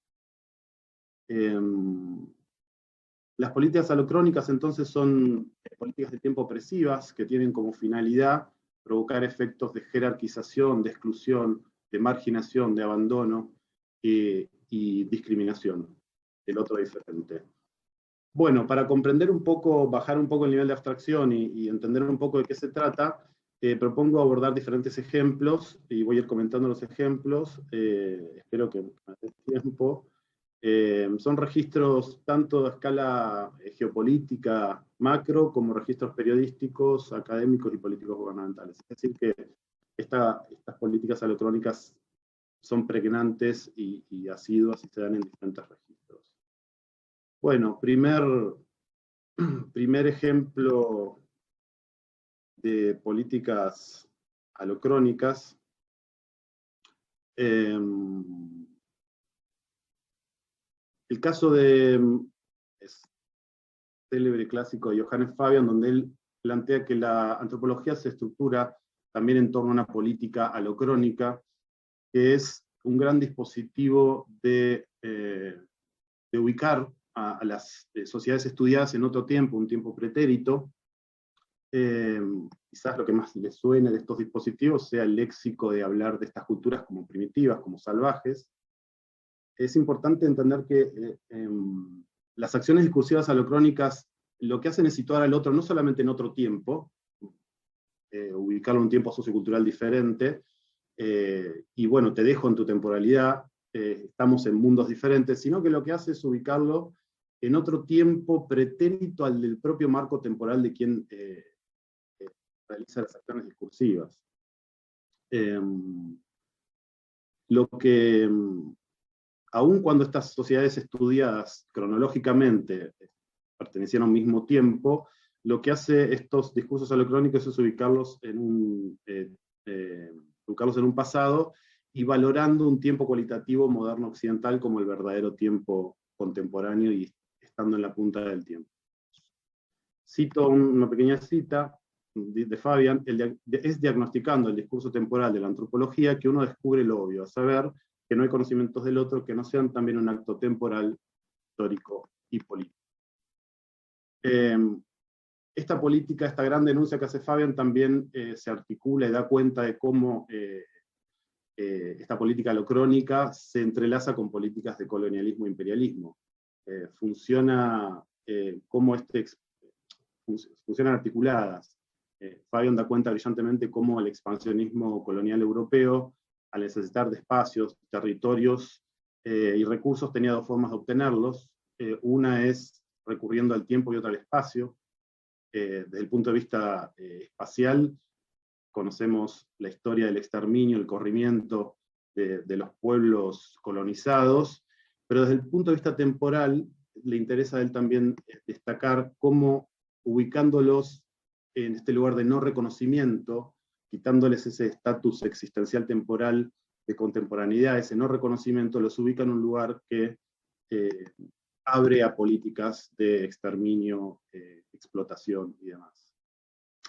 Las políticas alocrónicas entonces son políticas de tiempo opresivas que tienen como finalidad provocar efectos de jerarquización, de exclusión, de marginación, de abandono y discriminación del otro diferente. Bueno, para comprender un poco, bajar un poco el nivel de abstracción y entender un poco de qué se trata, propongo abordar diferentes ejemplos, y voy a ir comentando los ejemplos, espero que me dé tiempo. Son registros tanto a escala geopolítica, macro, como registros periodísticos, académicos y políticos gubernamentales. Es decir que estas políticas alocrónicas son pregnantes y asiduas y se dan en diferentes registros. Bueno, primer ejemplo de políticas alocrónicas. El caso es célebre clásico de Johannes Fabian, donde él plantea que la antropología se estructura también en torno a una política alocrónica, que es un gran dispositivo de ubicar a las sociedades estudiadas en otro tiempo, un tiempo pretérito. Quizás lo que más les suene de estos dispositivos sea el léxico de hablar de estas culturas como primitivas, como salvajes. Es importante entender que las acciones discursivas alocrónicas lo que hacen es situar al otro no solamente en otro tiempo, ubicarlo en un tiempo sociocultural diferente, y bueno, te dejo en tu temporalidad, estamos en mundos diferentes, sino que lo que hace es ubicarlo en otro tiempo pretérito al del propio marco temporal de quien realiza las acciones discursivas. Lo que, aun cuando estas sociedades estudiadas cronológicamente pertenecían a un mismo tiempo, lo que hace estos discursos alocrónicos es ubicarlos en un pasado y valorando un tiempo cualitativo moderno occidental como el verdadero tiempo contemporáneo y estando en la punta del tiempo. Cito una pequeña cita de Fabian: es diagnosticando el discurso temporal de la antropología que uno descubre lo obvio, a saber que no hay conocimientos del otro que no sean también un acto temporal, histórico y político. Esta política, esta gran denuncia que hace Fabian también se articula y da cuenta de cómo esta política alocrónica se entrelaza con políticas de colonialismo e imperialismo. Funcionan articuladas. Fabian da cuenta brillantemente cómo el expansionismo colonial europeo, al necesitar de espacios, territorios y recursos, tenía dos formas de obtenerlos. Una es recurriendo al tiempo y otra al espacio. Desde el punto de vista espacial, conocemos la historia del exterminio, el corrimiento de los pueblos colonizados, pero desde el punto de vista temporal, le interesa a él también destacar cómo, ubicándolos en este lugar de no reconocimiento, quitándoles ese estatus existencial temporal de contemporaneidad, ese no reconocimiento, los ubica en un lugar que abre a políticas de exterminio, explotación y demás.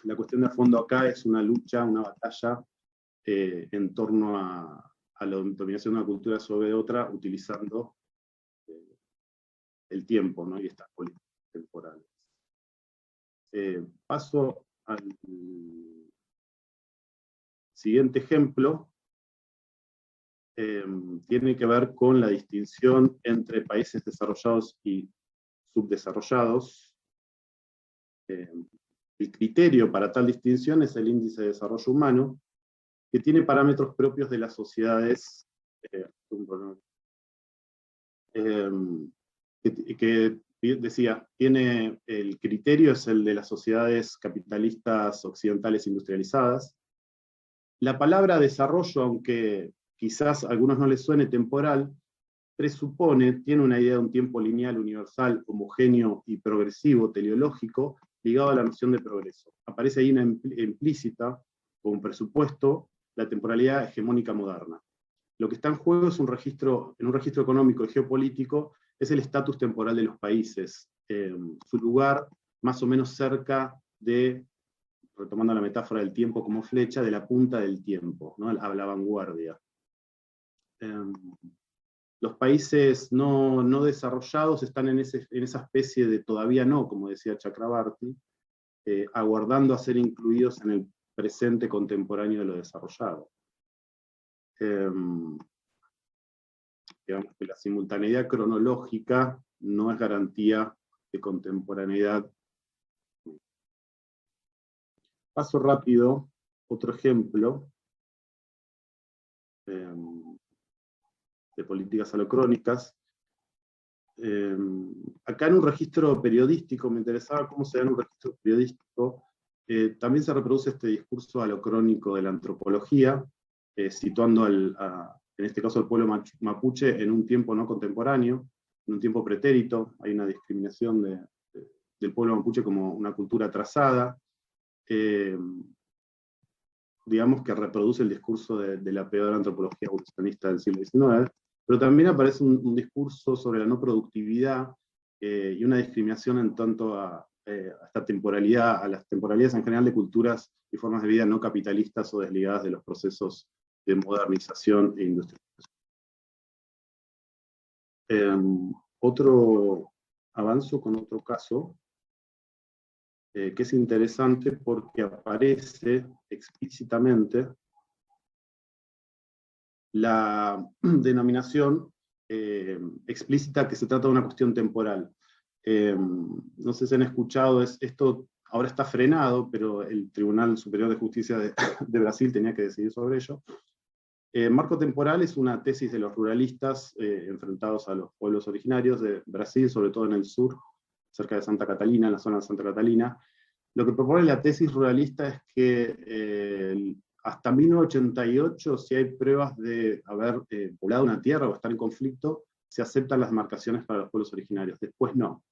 La cuestión de fondo acá es una lucha, una batalla en torno a la dominación de una cultura sobre otra, utilizando el tiempo, ¿no? Y estas políticas temporales. Paso al siguiente ejemplo. Tiene que ver con la distinción entre países desarrollados y subdesarrollados. El criterio para tal distinción es el índice de desarrollo humano, que tiene parámetros propios de las sociedades, que decía, tiene el criterio es el de las sociedades capitalistas occidentales industrializadas. La palabra desarrollo, aunque quizás a algunos no les suene temporal, tiene una idea de un tiempo lineal, universal, homogéneo y progresivo, teleológico, ligado a la noción de progreso. Aparece ahí una implícita, como un presupuesto, la temporalidad hegemónica moderna. Lo que está en juego es en un registro económico y geopolítico, es el estatus temporal de los países, su lugar más o menos cerca de, retomando la metáfora del tiempo como flecha, de la punta del tiempo, ¿no? A la vanguardia. Los países no desarrollados están en esa especie de todavía no, como decía Chakrabarty, aguardando a ser incluidos en el presente contemporáneo de lo desarrollado. Digamos que la simultaneidad cronológica no es garantía de contemporaneidad. Paso rápido, otro ejemplo de políticas alocrónicas. Acá en un registro periodístico, me interesaba cómo se da en un registro periodístico, también se reproduce este discurso alocrónico de la antropología, situando en este caso al pueblo mapuche en un tiempo no contemporáneo, en un tiempo pretérito. Hay una discriminación del pueblo mapuche como una cultura atrasada, digamos que reproduce el discurso de la peor antropología evolucionista del siglo XIX, pero también aparece un discurso sobre la no productividad y una discriminación en tanto a esta temporalidad, a las temporalidades en general de culturas y formas de vida no capitalistas o desligadas de los procesos de modernización e industrialización. Avanzo con otro caso, que es interesante porque aparece explícitamente la denominación explícita que se trata de una cuestión temporal. No sé si han escuchado, esto ahora está frenado, pero el Tribunal Superior de Justicia de Brasil tenía que decidir sobre ello. Marco temporal es una tesis de los ruralistas enfrentados a los pueblos originarios de Brasil, sobre todo en el sur, cerca de Santa Catalina, en la zona de Santa Catalina. Lo que propone la tesis ruralista es que hasta 1988, si hay pruebas de haber poblado una tierra o estar en conflicto, se aceptan las demarcaciones para los pueblos originarios. Después no.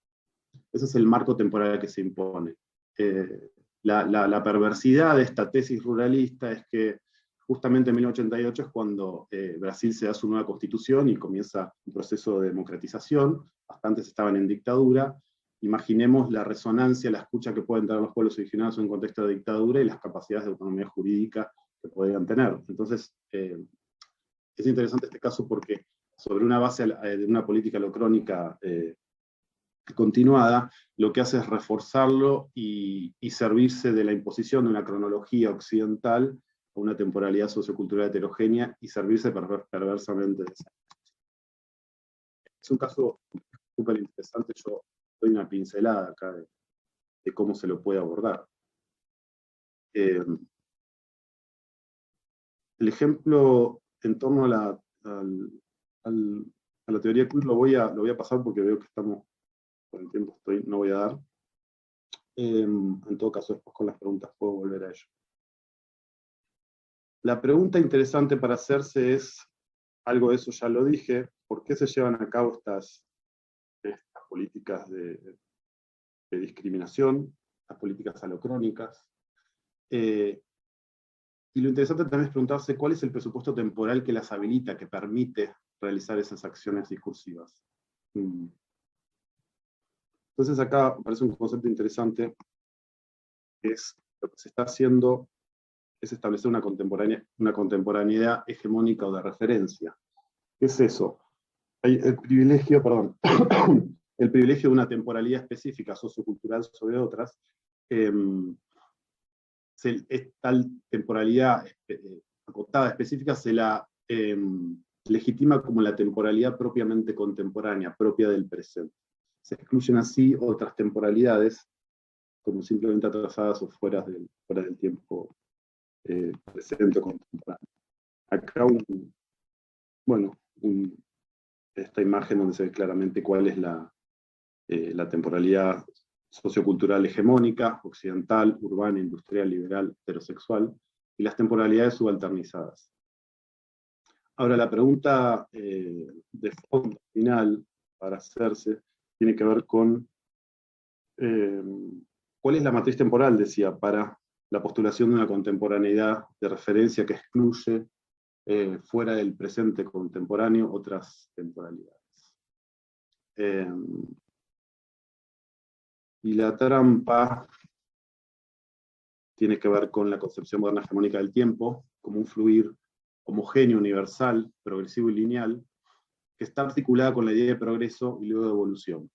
Ese es el marco temporal que se impone. La perversidad de esta tesis ruralista es que justamente en 1988 es cuando Brasil se da su nueva constitución y comienza un proceso de democratización. Hasta antes estaban en dictadura. Imaginemos la resonancia, la escucha que pueden tener los pueblos originarios en un contexto de dictadura y las capacidades de autonomía jurídica que podrían tener. Entonces, es interesante este caso porque sobre una base de una política alocrónica continuada, lo que hace es reforzarlo y servirse de la imposición de una cronología occidental o una temporalidad sociocultural heterogénea y servirse perversamente de esa. Es un caso súper interesante. Yo doy una pincelada acá de cómo se lo puede abordar. El ejemplo en torno a la teoría queer lo voy a pasar porque veo que estamos con el tiempo, no voy a dar. En todo caso, después con las preguntas puedo volver a ello. La pregunta interesante para hacerse es, algo de eso ya lo dije, ¿por qué se llevan a cabo estas políticas de discriminación, las políticas alocrónicas? Y lo interesante también es preguntarse cuál es el presupuesto temporal que las habilita, que permite realizar esas acciones discursivas. Entonces acá aparece un concepto interesante, que es lo que se está haciendo es establecer una contemporaneidad hegemónica o de referencia. ¿Qué es eso? Hay el privilegio de una temporalidad específica sociocultural sobre otras. Tal temporalidad acotada específica se la legitima como la temporalidad propiamente contemporánea, propia del presente. Se excluyen así otras temporalidades como simplemente atrasadas o fuera del tiempo presente o contemporáneo. Acá esta imagen donde se ve claramente cuál es la temporalidad sociocultural hegemónica, occidental, urbana, industrial, liberal, heterosexual, y las temporalidades subalternizadas. Ahora, la pregunta de fondo final para hacerse tiene que ver con cuál es la matriz temporal, decía, para la postulación de una contemporaneidad de referencia que excluye fuera del presente contemporáneo otras temporalidades. Y la trampa tiene que ver con la concepción moderna hegemónica del tiempo, como un fluir homogéneo, universal, progresivo y lineal, que está articulada con la idea de progreso y luego de evolución.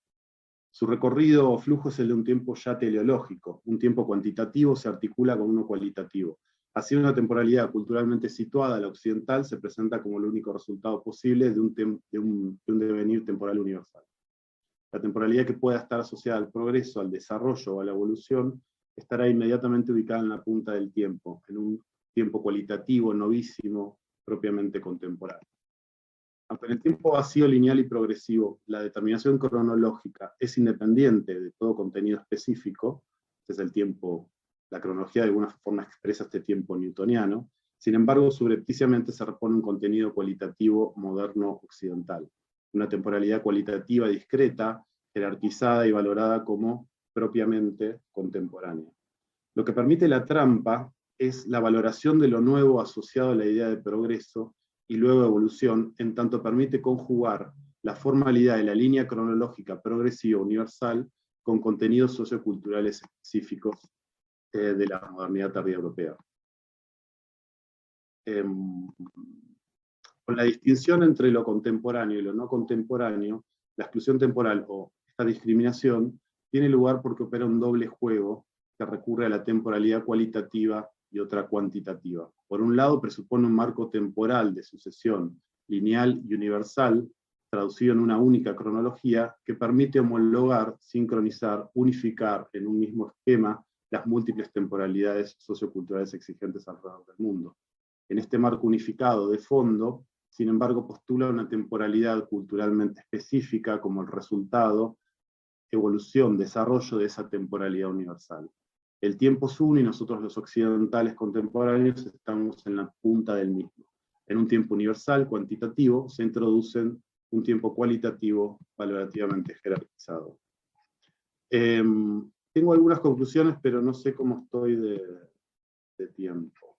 Su recorrido o flujo es el de un tiempo ya teleológico, un tiempo cuantitativo se articula con uno cualitativo. Así una temporalidad culturalmente situada, la occidental, se presenta como el único resultado posible de un devenir temporal universal. La temporalidad que pueda estar asociada al progreso, al desarrollo o a la evolución, estará inmediatamente ubicada en la punta del tiempo, en un tiempo cualitativo, novísimo, propiamente contemporáneo. Aunque en el tiempo vacío, lineal y progresivo, la determinación cronológica es independiente de todo contenido específico, este es el tiempo, la cronología de alguna forma expresa este tiempo newtoniano, sin embargo, subrepticiamente se repone un contenido cualitativo moderno occidental, una temporalidad cualitativa discreta, jerarquizada y valorada como propiamente contemporánea. Lo que permite la trampa es la valoración de lo nuevo asociado a la idea de progreso y luego evolución, en tanto permite conjugar la formalidad de la línea cronológica progresiva universal con contenidos socioculturales específicos de la modernidad tardía europea. Con la distinción entre lo contemporáneo y lo no contemporáneo, la exclusión temporal o esta discriminación tiene lugar porque opera un doble juego que recurre a la temporalidad cualitativa y otra cuantitativa. Por un lado, presupone un marco temporal de sucesión lineal y universal, traducido en una única cronología, que permite homologar, sincronizar, unificar en un mismo esquema las múltiples temporalidades socioculturales exigentes alrededor del mundo. En este marco unificado de fondo, sin embargo, postula una temporalidad culturalmente específica como el resultado, evolución, desarrollo de esa temporalidad universal. El tiempo es uno y nosotros los occidentales contemporáneos estamos en la punta del mismo. En un tiempo universal, cuantitativo, se introducen un tiempo cualitativo, valorativamente jerarquizado. Tengo algunas conclusiones, pero no sé cómo estoy de tiempo.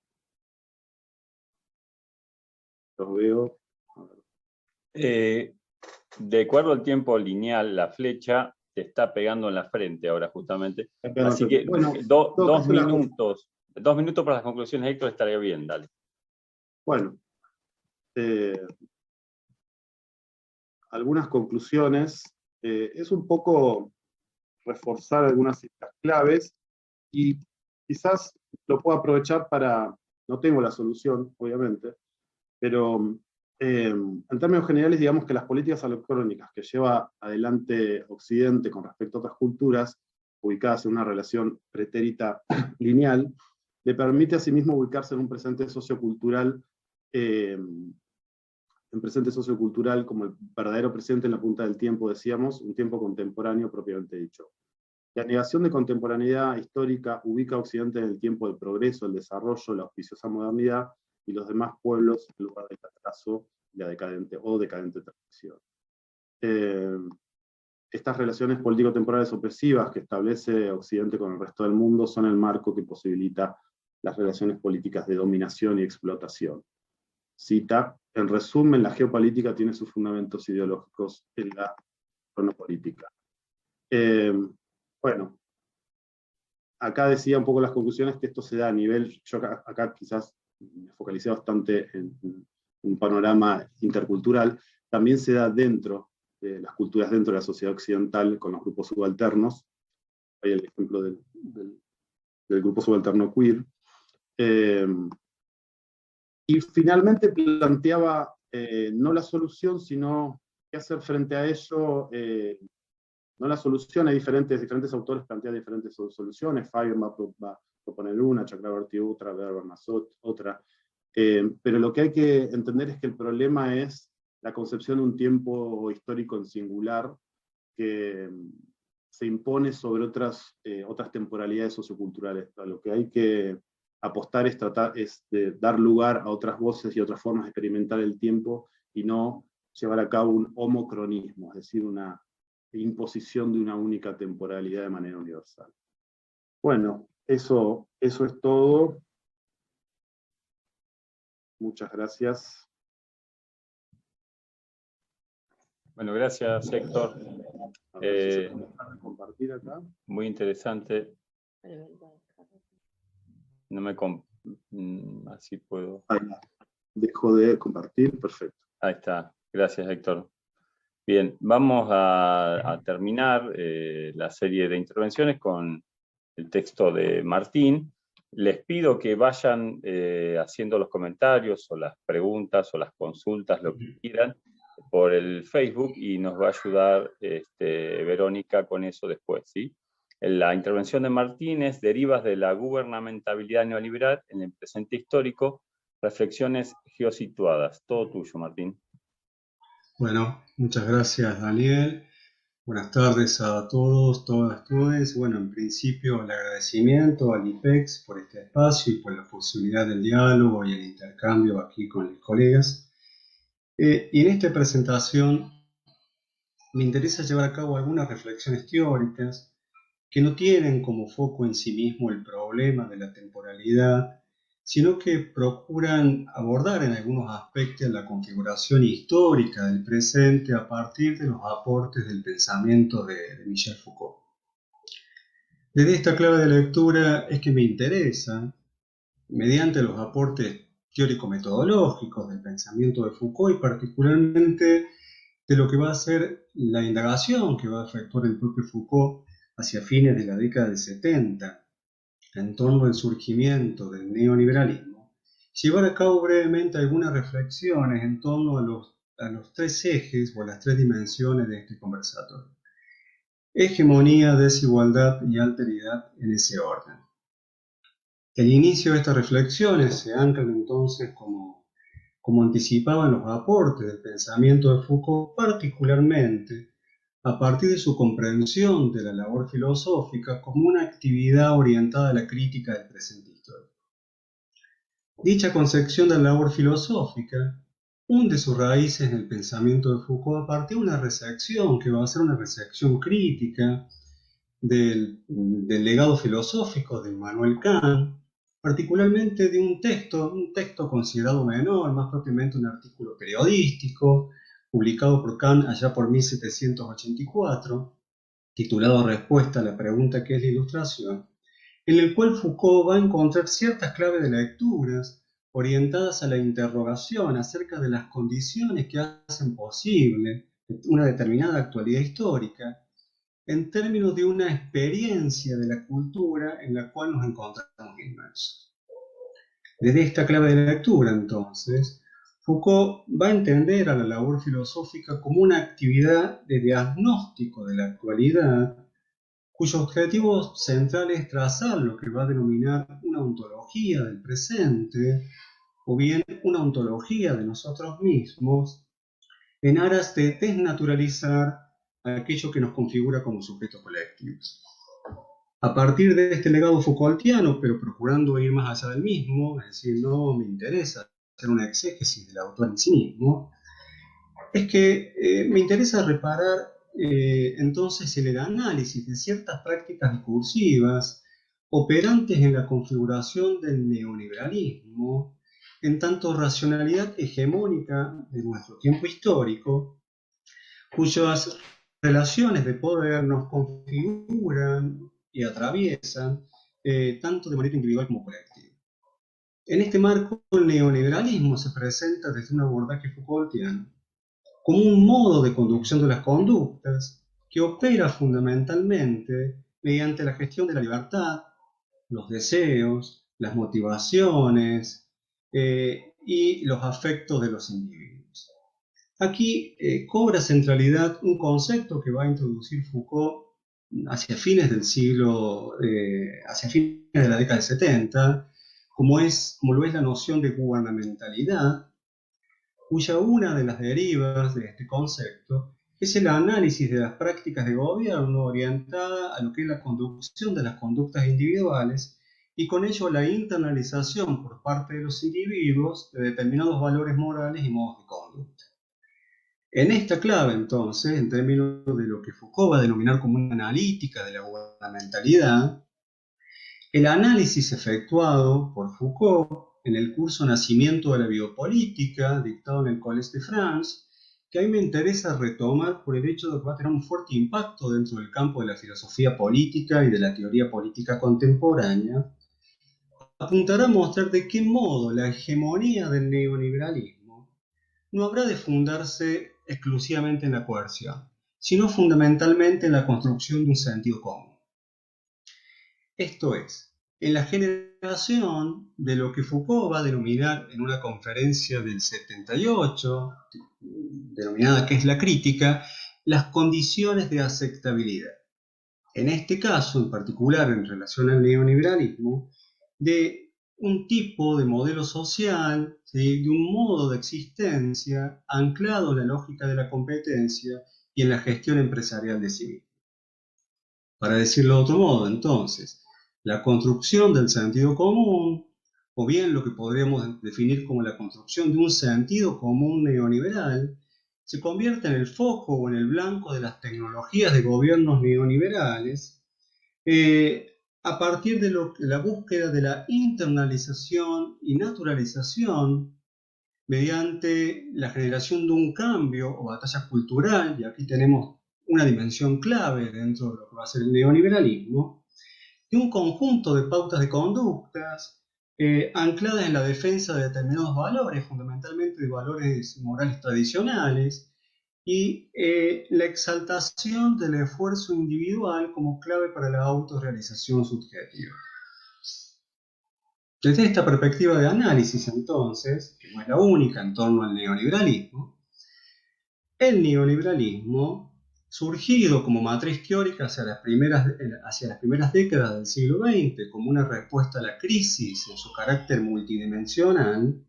Los veo. De acuerdo al tiempo lineal, la flecha te está pegando en la frente ahora justamente. Así que bueno, 2 minutos. 2 minutos para las conclusiones, Héctor, estaría bien, dale. Bueno, algunas conclusiones. Es un poco reforzar algunas citas claves y quizás lo puedo aprovechar para, no tengo la solución, obviamente, pero en términos generales digamos que las políticas alocrónicas que lleva adelante Occidente con respecto a otras culturas, ubicadas en una relación pretérita lineal, le permite a sí mismo ubicarse en un presente sociocultural, como el verdadero presente en la punta del tiempo, decíamos, un tiempo contemporáneo propiamente dicho. La negación de contemporaneidad histórica ubica a Occidente en el tiempo del progreso, el desarrollo, la auspiciosa modernidad, y los demás pueblos en lugar del atraso y la decadente transición. Estas relaciones político-temporales opresivas que establece Occidente con el resto del mundo son el marco que posibilita las relaciones políticas de dominación y explotación. Cita, en resumen, la geopolítica tiene sus fundamentos ideológicos en la cronopolítica. Bueno, acá decía un poco las conclusiones que esto se da a nivel, yo acá quizás me focalicé bastante en un panorama intercultural, también se da dentro de las culturas, dentro de la sociedad occidental, con los grupos subalternos. Hay el ejemplo del grupo subalterno queer. Y finalmente planteaba no la solución, sino qué hacer frente a ello. No la solución, hay diferentes autores plantean diferentes soluciones. Fabian va a proponer una, Chakrabarty otra, Bermas otra. Pero lo que hay que entender es que el problema es la concepción de un tiempo histórico en singular que se impone sobre otras temporalidades socioculturales. Lo que hay que apostar es de dar lugar a otras voces y otras formas de experimentar el tiempo y no llevar a cabo un homocronismo, es decir, una imposición de una única temporalidad de manera universal. Bueno, eso es todo. Muchas gracias. Bueno, gracias, Héctor. A ver si se puede compartir acá. Muy interesante. no me... así puedo... Ahí va. Dejo de compartir, perfecto. Ahí está, gracias Héctor. Bien, vamos a terminar la serie de intervenciones con el texto de Martín. Les pido que vayan haciendo los comentarios o las preguntas o las consultas, lo que quieran, por el Facebook, y nos va a ayudar Verónica con eso después, ¿sí? La intervención de Martín es Derivas de la gubernamentabilidad neoliberal en el presente histórico, reflexiones geosituadas. Todo tuyo, Martín. Bueno, muchas gracias, Daniel. Buenas tardes a todos, todas, todes. Bueno, en principio el agradecimiento al IPEX por este espacio y por la posibilidad del diálogo y el intercambio aquí con los colegas. Y en esta presentación me interesa llevar a cabo algunas reflexiones teóricas que no tienen como foco en sí mismo el problema de la temporalidad, sino que procuran abordar en algunos aspectos la configuración histórica del presente a partir de los aportes del pensamiento de Michel Foucault. Desde esta clave de lectura es que me interesa, mediante los aportes teórico-metodológicos del pensamiento de Foucault y particularmente de lo que va a ser la indagación que va a efectuar el propio Foucault hacia fines de la década del 70, en torno al surgimiento del neoliberalismo, llevar a cabo brevemente algunas reflexiones en torno a los tres ejes o a las tres dimensiones de este conversatorio. Hegemonía, desigualdad y alteridad en ese orden. El inicio de estas reflexiones se anclan entonces como anticipaban los aportes del pensamiento de Foucault, particularmente a partir de su comprensión de la labor filosófica como una actividad orientada a la crítica del presente histórico. Dicha concepción de la labor filosófica hunde sus raíces en el pensamiento de Foucault a partir de una recepción que va a ser una recepción crítica del legado filosófico de Immanuel Kant, particularmente de un texto considerado menor, más propiamente un artículo periodístico, publicado por Kant allá por 1784, titulado Respuesta a la pregunta ¿qué es la ilustración?, en el cual Foucault va a encontrar ciertas claves de lecturas orientadas a la interrogación acerca de las condiciones que hacen posible una determinada actualidad histórica en términos de una experiencia de la cultura en la cual nos encontramos inmersos. Desde esta clave de lectura, entonces, Foucault va a entender a la labor filosófica como una actividad de diagnóstico de la actualidad, cuyo objetivo central es trazar lo que va a denominar una ontología del presente, o bien una ontología de nosotros mismos, en aras de desnaturalizar aquello que nos configura como sujetos colectivos. A partir de este legado Foucaultiano, pero procurando ir más allá del mismo, es decir, no me interesa hacer una exégesis del autor en sí mismo, es que me interesa reparar entonces en el análisis de ciertas prácticas discursivas operantes en la configuración del neoliberalismo, en tanto racionalidad hegemónica de nuestro tiempo histórico, cuyas relaciones de poder nos configuran y atraviesan tanto de manera individual como colectiva. En este marco, el neoliberalismo se presenta desde un abordaje Foucaultiano como un modo de conducción de las conductas que opera fundamentalmente mediante la gestión de la libertad, los deseos, las motivaciones y los afectos de los individuos. Aquí cobra centralidad un concepto que va a introducir Foucault hacia fines del siglo, hacia fines de la década del 70, como lo es la noción de gubernamentalidad, cuya una de las derivas de este concepto es el análisis de las prácticas de gobierno orientada a lo que es la conducción de las conductas individuales y con ello la internalización por parte de los individuos de determinados valores morales y modos de conducta. En esta clave, entonces, en términos de lo que Foucault va a denominar como una analítica de la gubernamentalidad, el análisis efectuado por Foucault en el curso Nacimiento de la Biopolítica, dictado en el Collège de France, que a mí me interesa retomar por el hecho de que va a tener un fuerte impacto dentro del campo de la filosofía política y de la teoría política contemporánea, apuntará a mostrar de qué modo la hegemonía del neoliberalismo no habrá de fundarse exclusivamente en la coerción, sino fundamentalmente en la construcción de un sentido común. Esto es, en la generación de lo que Foucault va a denominar en una conferencia del 78, denominada ¿Qué es la crítica?, las condiciones de aceptabilidad. En este caso, en particular en relación al neoliberalismo, de un tipo de modelo social, ¿sí?, de un modo de existencia anclado en la lógica de la competencia y en la gestión empresarial de sí mismo. Para decirlo de otro modo, entonces, la construcción del sentido común, o bien lo que podríamos definir como la construcción de un sentido común neoliberal, se convierte en el foco o en el blanco de las tecnologías de gobiernos neoliberales, a partir de la búsqueda de la internalización y naturalización mediante la generación de un cambio o batalla cultural, y aquí tenemos una dimensión clave dentro de lo que va a ser el neoliberalismo, de un conjunto de pautas de conductas ancladas en la defensa de determinados valores, fundamentalmente de valores morales tradicionales, y la exaltación del esfuerzo individual como clave para la autorrealización subjetiva. Desde esta perspectiva de análisis, entonces, que no es la única en torno al neoliberalismo, el neoliberalismo, surgido como matriz teórica hacia las primeras décadas del siglo XX como una respuesta a la crisis en su carácter multidimensional,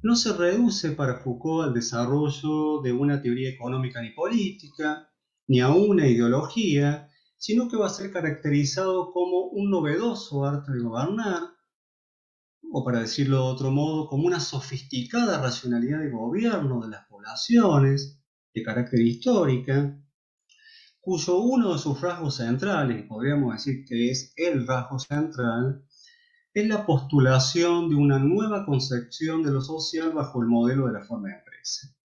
no se reduce para Foucault al desarrollo de una teoría económica ni política, ni a una ideología, sino que va a ser caracterizado como un novedoso arte de gobernar, o para decirlo de otro modo, como una sofisticada racionalidad de gobierno de las poblaciones, de carácter histórica, cuyo uno de sus rasgos centrales, podríamos decir que es el rasgo central, es la postulación de una nueva concepción de lo social bajo el modelo de la forma de empresa.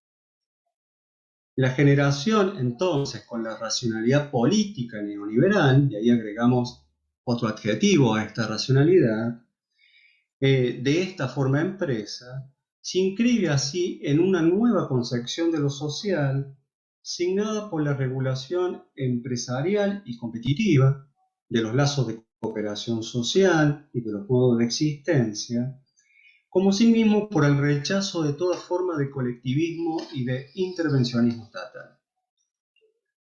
La generación, entonces, con la racionalidad política neoliberal, y ahí agregamos otro adjetivo a esta racionalidad, de esta forma de empresa, se inscribe así en una nueva concepción de lo social, signada por la regulación empresarial y competitiva de los lazos de cooperación social y de los modos de existencia, como asimismo por el rechazo de toda forma de colectivismo y de intervencionismo estatal.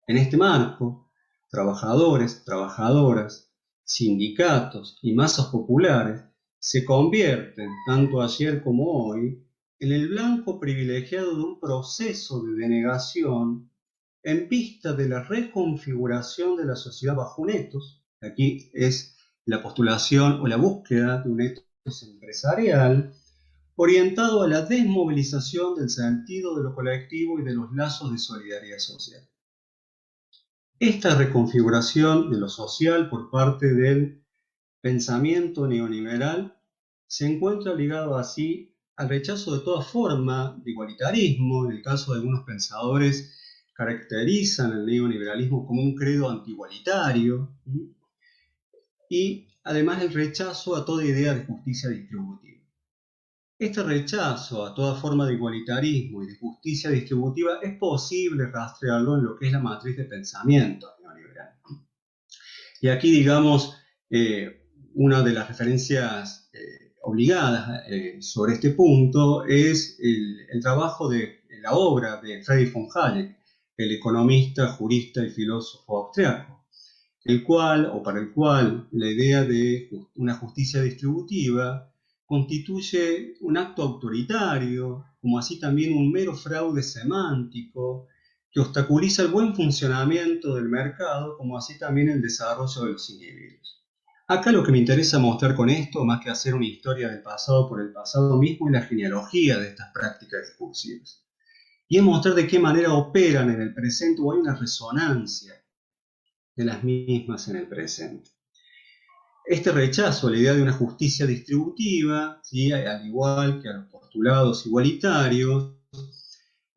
En este marco, trabajadores, trabajadoras, sindicatos y masas populares se convierten, tanto ayer como hoy, en el blanco privilegiado de un proceso de denegación en vista de la reconfiguración de la sociedad bajo un etos. Aquí es la postulación o la búsqueda de un etos empresarial orientado a la desmovilización del sentido de lo colectivo y de los lazos de solidaridad social. Esta reconfiguración de lo social por parte del pensamiento neoliberal se encuentra ligado así al rechazo de toda forma de igualitarismo. En el caso de algunos pensadores, caracterizan el neoliberalismo como un credo antiigualitario, y además el rechazo a toda idea de justicia distributiva. Este rechazo a toda forma de igualitarismo y de justicia distributiva es posible rastrearlo en lo que es la matriz de pensamiento neoliberal. Y aquí, digamos, una de las referencias obligadas sobre este punto es el trabajo de la obra de Friedrich von Hayek, el economista, jurista y filósofo austriaco, para el cual la idea de una justicia distributiva constituye un acto autoritario, como así también un mero fraude semántico que obstaculiza el buen funcionamiento del mercado, como así también el desarrollo de los individuos. Acá lo que me interesa mostrar con esto, más que hacer una historia del pasado por el pasado mismo, es la genealogía de estas prácticas discursivas. Y es mostrar de qué manera operan en el presente o hay una resonancia de las mismas en el presente. Este rechazo a la idea de una justicia distributiva, ¿sí?, al igual que a los postulados igualitarios,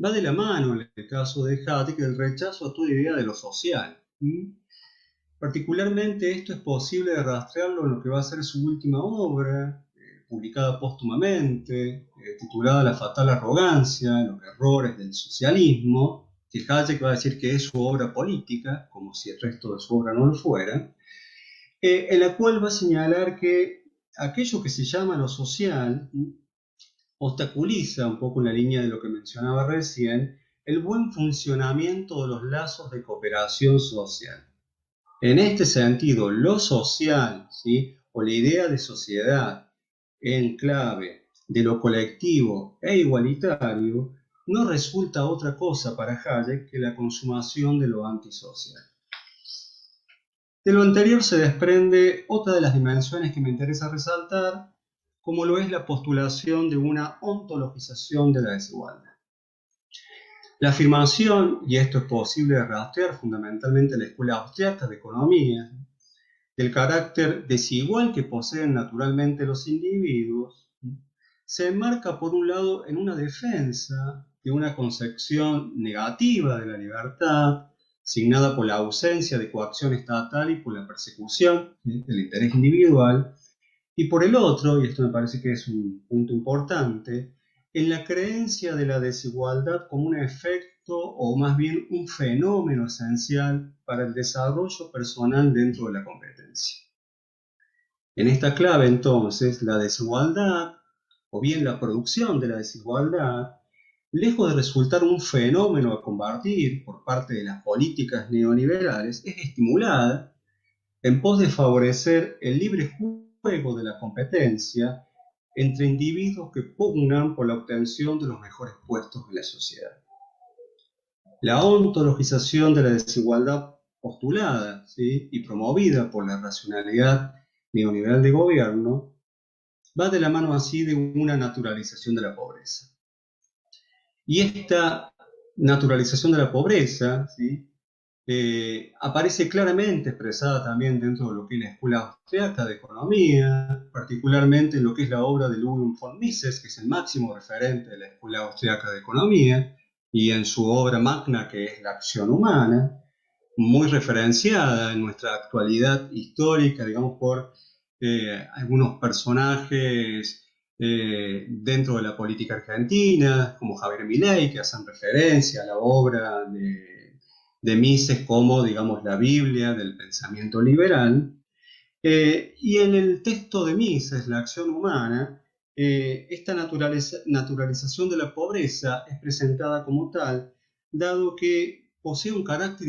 va de la mano, en el caso de Hayek, el rechazo a toda idea de lo social. Particularmente esto es posible de rastrearlo en lo que va a ser su última obra, publicada póstumamente, titulada La fatal arrogancia, los errores del socialismo, que Hayek va a decir que es su obra política, como si el resto de su obra no lo fuera, en la cual va a señalar que aquello que se llama lo social obstaculiza, un poco en la línea de lo que mencionaba recién, el buen funcionamiento de los lazos de cooperación social. En este sentido, lo social, ¿sí?, o la idea de sociedad en clave de lo colectivo e igualitario, no resulta otra cosa para Hayek que la consumación de lo antisocial. De lo anterior se desprende otra de las dimensiones que me interesa resaltar, como lo es la postulación de una ontologización de la desigualdad. La afirmación, y esto es posible de rastrear fundamentalmente en la Escuela Austriaca de Economía, del carácter desigual que poseen naturalmente los individuos, se enmarca por un lado en una defensa de una concepción negativa de la libertad, signada por la ausencia de coacción estatal y por la persecución del interés individual, y por el otro, y esto me parece que es un punto importante, en la creencia de la desigualdad como un efecto o más bien un fenómeno esencial para el desarrollo personal dentro de la competencia. En esta clave, entonces, la desigualdad, o bien la producción de la desigualdad, lejos de resultar un fenómeno a combatir por parte de las políticas neoliberales, es estimulada en pos de favorecer el libre juego de la competencia entre individuos que pugnan por la obtención de los mejores puestos en la sociedad. La ontologización de la desigualdad postulada, ¿sí?, y promovida por la racionalidad neoliberal de gobierno va de la mano así de una naturalización de la pobreza. Y esta naturalización de la pobreza, ¿sí?, aparece claramente expresada también dentro de lo que es la Escuela Austriaca de Economía, particularmente en lo que es la obra de Ludwig von Mises, que es el máximo referente de la Escuela Austriaca de Economía, y en su obra magna, que es La acción humana, muy referenciada en nuestra actualidad histórica, digamos, por algunos personajes dentro de la política argentina, como Javier Milei, que hacen referencia a la obra de Mises como, digamos, la Biblia del pensamiento liberal. Y en el texto de Mises, La acción humana, esta naturalización de la pobreza es presentada como tal, dado que posee un carácter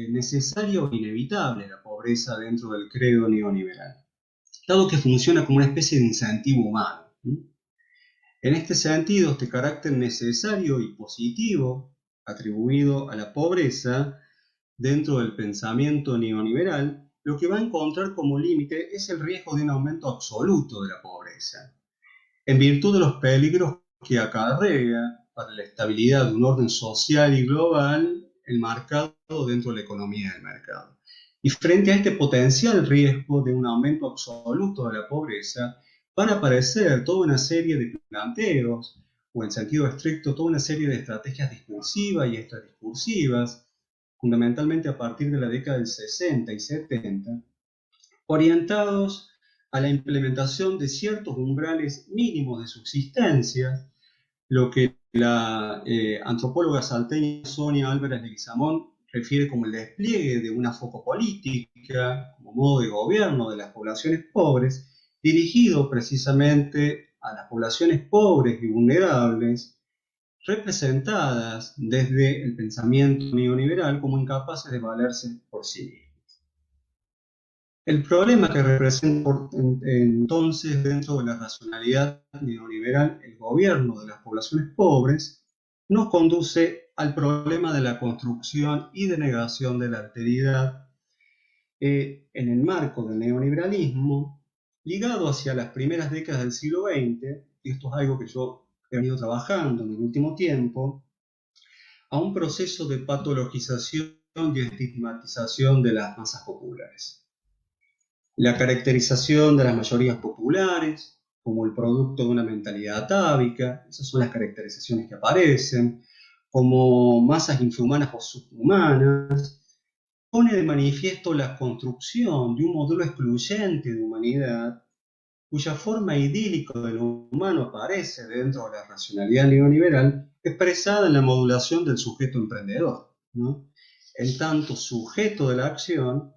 necesario e inevitable la pobreza dentro del credo neoliberal, dado que funciona como una especie de incentivo humano. En este sentido, este carácter necesario y positivo atribuido a la pobreza dentro del pensamiento neoliberal, lo que va a encontrar como límite es el riesgo de un aumento absoluto de la pobreza, en virtud de los peligros que acarrea para la estabilidad de un orden social y global enmarcado dentro de la economía del mercado. Y frente a este potencial riesgo de un aumento absoluto de la pobreza, van a aparecer toda una serie de planteos, o en sentido estricto, toda una serie de estrategias discursivas y extradiscursivas, fundamentalmente a partir de la década del 60 y 70, orientados a la implementación de ciertos umbrales mínimos de subsistencia, lo que la antropóloga salteña Sonia Álvarez Leguizamón refiere como el despliegue de una focopolítica como modo de gobierno de las poblaciones pobres, dirigido precisamente a las poblaciones pobres y vulnerables, representadas desde el pensamiento neoliberal como incapaces de valerse por sí mismos. El problema que representa entonces dentro de la racionalidad neoliberal el gobierno de las poblaciones pobres nos conduce al problema de la construcción y denegación de la alteridad en el marco del neoliberalismo, ligado hacia las primeras décadas del siglo XX, y esto es algo que yo he venido trabajando en el último tiempo, a un proceso de patologización y estigmatización de las masas populares. La caracterización de las mayorías populares como el producto de una mentalidad atávica, esas son las caracterizaciones que aparecen, como masas infrahumanas o subhumanas, pone de manifiesto la construcción de un modelo excluyente de humanidad, cuya forma idílica de lo humano aparece dentro de la racionalidad neoliberal, expresada en la modulación del sujeto emprendedor, ¿no?, en tanto sujeto de la acción,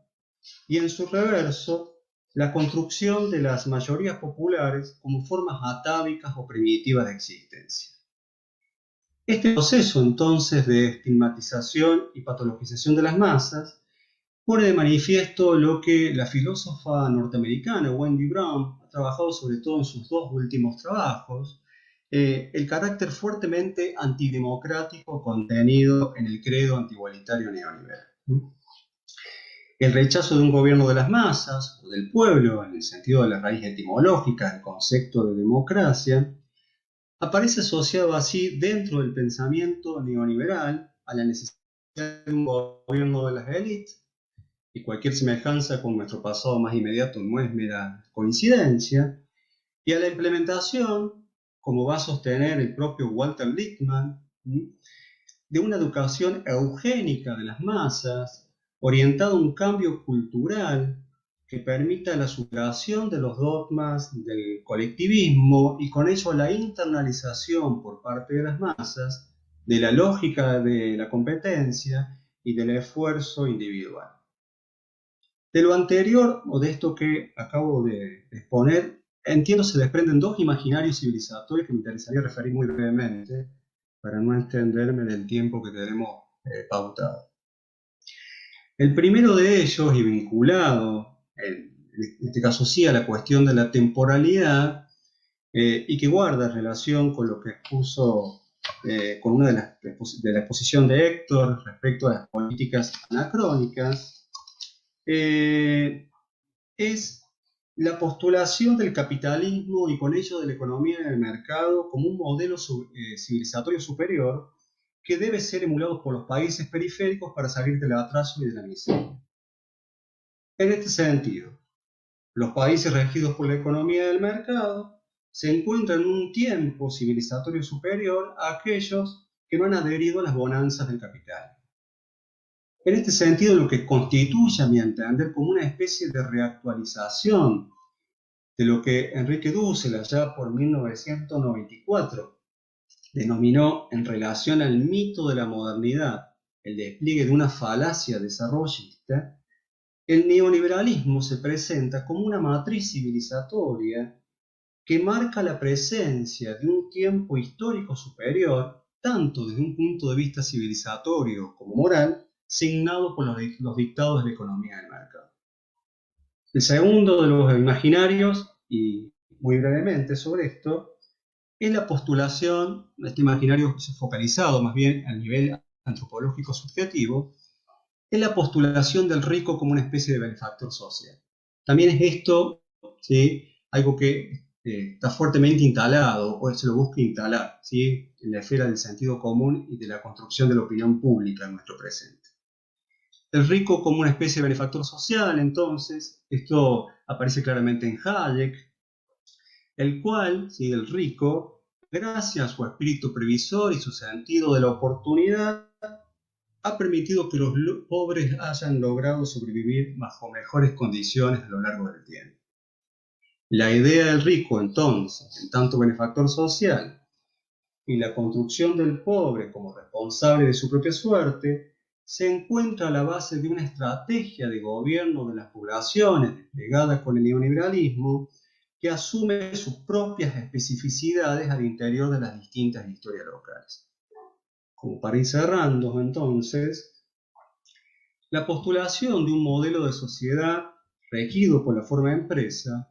y en su reverso, la construcción de las mayorías populares como formas atávicas o primitivas de existencia. Este proceso, entonces, de estigmatización y patologización de las masas pone de manifiesto lo que la filósofa norteamericana Wendy Brown ha trabajado sobre todo en sus dos últimos trabajos, el carácter fuertemente antidemocrático contenido en el credo antigualitario neoliberal. El rechazo de un gobierno de las masas o del pueblo, en el sentido de la raíz etimológica del concepto de democracia, aparece asociado así dentro del pensamiento neoliberal a la necesidad de un gobierno de las élites, y cualquier semejanza con nuestro pasado más inmediato no es mera coincidencia, y a la implementación, como va a sostener el propio Walter Lippmann, de una educación eugénica de las masas, orientada a un cambio cultural que permita la superación de los dogmas del colectivismo y con ello la internalización por parte de las masas de la lógica de la competencia y del esfuerzo individual. De lo anterior, o de esto que acabo de exponer, entiendo se desprenden dos imaginarios civilizatorios que me interesaría referir muy brevemente, para no extenderme del tiempo que tenemos pautado. El primero de ellos, y vinculado, en este caso sí, a la cuestión de la temporalidad, y que guarda relación con lo que expuso, con una de la exposición de Héctor respecto a las políticas anacrónicas, es la postulación del capitalismo y con ello de la economía del mercado como un modelo civilizatorio superior que debe ser emulado por los países periféricos para salir del atraso y de la miseria. En este sentido, los países regidos por la economía del mercado se encuentran en un tiempo civilizatorio superior a aquellos que no han adherido a las bonanzas del capital. En este sentido, lo que constituye, a mi entender, como una especie de reactualización de lo que Enrique Dussel, allá por 1994, denominó en relación al mito de la modernidad, el despliegue de una falacia desarrollista, el neoliberalismo se presenta como una matriz civilizatoria que marca la presencia de un tiempo histórico superior, tanto desde un punto de vista civilizatorio como moral, signado por los dictados de la economía del mercado. El segundo de los imaginarios, y muy brevemente sobre esto, es la postulación, este imaginario focalizado más bien al nivel antropológico subjetivo, es la postulación del rico como una especie de benefactor social. También es esto, ¿sí?, algo que está fuertemente instalado, o se lo busca instalar, ¿sí?, en la esfera del sentido común y de la construcción de la opinión pública en nuestro presente. El rico como una especie de benefactor social, entonces, esto aparece claramente en Hayek, el cual, ¿sí?, el rico, gracias a su espíritu previsor y su sentido de la oportunidad, ha permitido que los pobres hayan logrado sobrevivir bajo mejores condiciones a lo largo del tiempo. La idea del rico, entonces, en tanto benefactor social, y la construcción del pobre como responsable de su propia suerte, se encuentra a la base de una estrategia de gobierno de las poblaciones desplegada con el neoliberalismo que asume sus propias especificidades al interior de las distintas historias locales. Como para ir cerrando, entonces, la postulación de un modelo de sociedad regido por la forma de empresa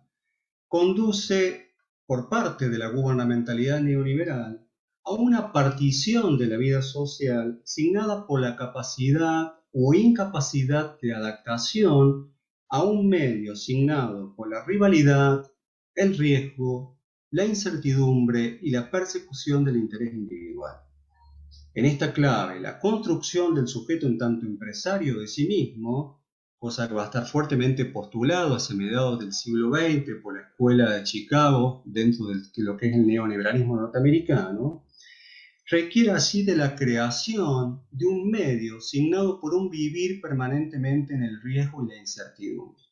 conduce, por parte de la gubernamentalidad neoliberal, a una partición de la vida social signada por la capacidad o incapacidad de adaptación a un medio signado por la rivalidad, el riesgo, la incertidumbre y la persecución del interés individual. En esta clave, la construcción del sujeto en tanto empresario de sí mismo, cosa que va a estar fuertemente postulado hacia mediados del siglo XX por la Escuela de Chicago, dentro de lo que es el neoliberalismo norteamericano, requiere así de la creación de un medio signado por un vivir permanentemente en el riesgo y la incertidumbre.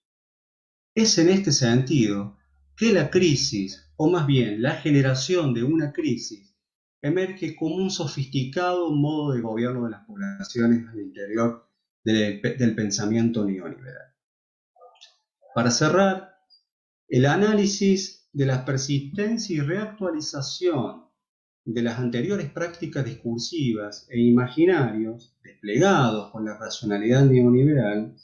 Es en este sentido que la crisis, o más bien la generación de una crisis, emerge como un sofisticado modo de gobierno de las poblaciones al interior del pensamiento neoliberal. Para cerrar, el análisis de la persistencia y reactualización de las anteriores prácticas discursivas e imaginarios desplegados con la racionalidad neoliberal,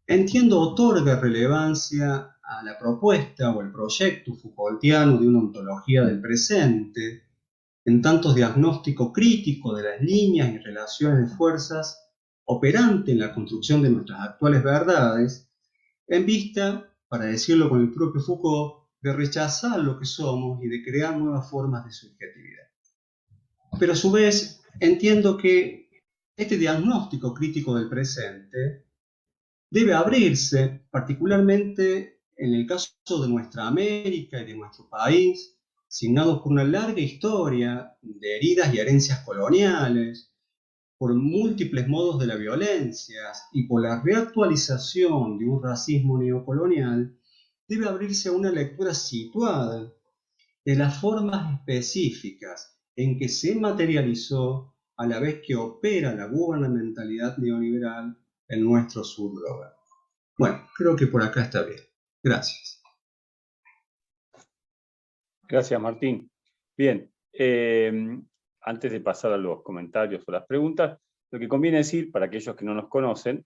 entiendo otorga relevancia a la propuesta o el proyecto Foucaultiano de una ontología del presente, en tanto diagnóstico crítico de las líneas y relaciones de fuerzas operante en la construcción de nuestras actuales verdades, en vista, para decirlo con el propio Foucault, de rechazar lo que somos y de crear nuevas formas de subjetividad. Pero a su vez entiendo que este diagnóstico crítico del presente debe abrirse, particularmente en el caso de nuestra América y de nuestro país, signados por una larga historia de heridas y herencias coloniales, por múltiples modos de la violencia y por la reactualización de un racismo neocolonial, debe abrirse a una lectura situada de las formas específicas en que se materializó a la vez que opera la gubernamentalidad neoliberal en nuestro sur global. Bueno, creo que por acá está bien. Gracias. Gracias, Martín. Bien, antes de pasar a los comentarios o las preguntas, lo que conviene decir, para aquellos que no nos conocen,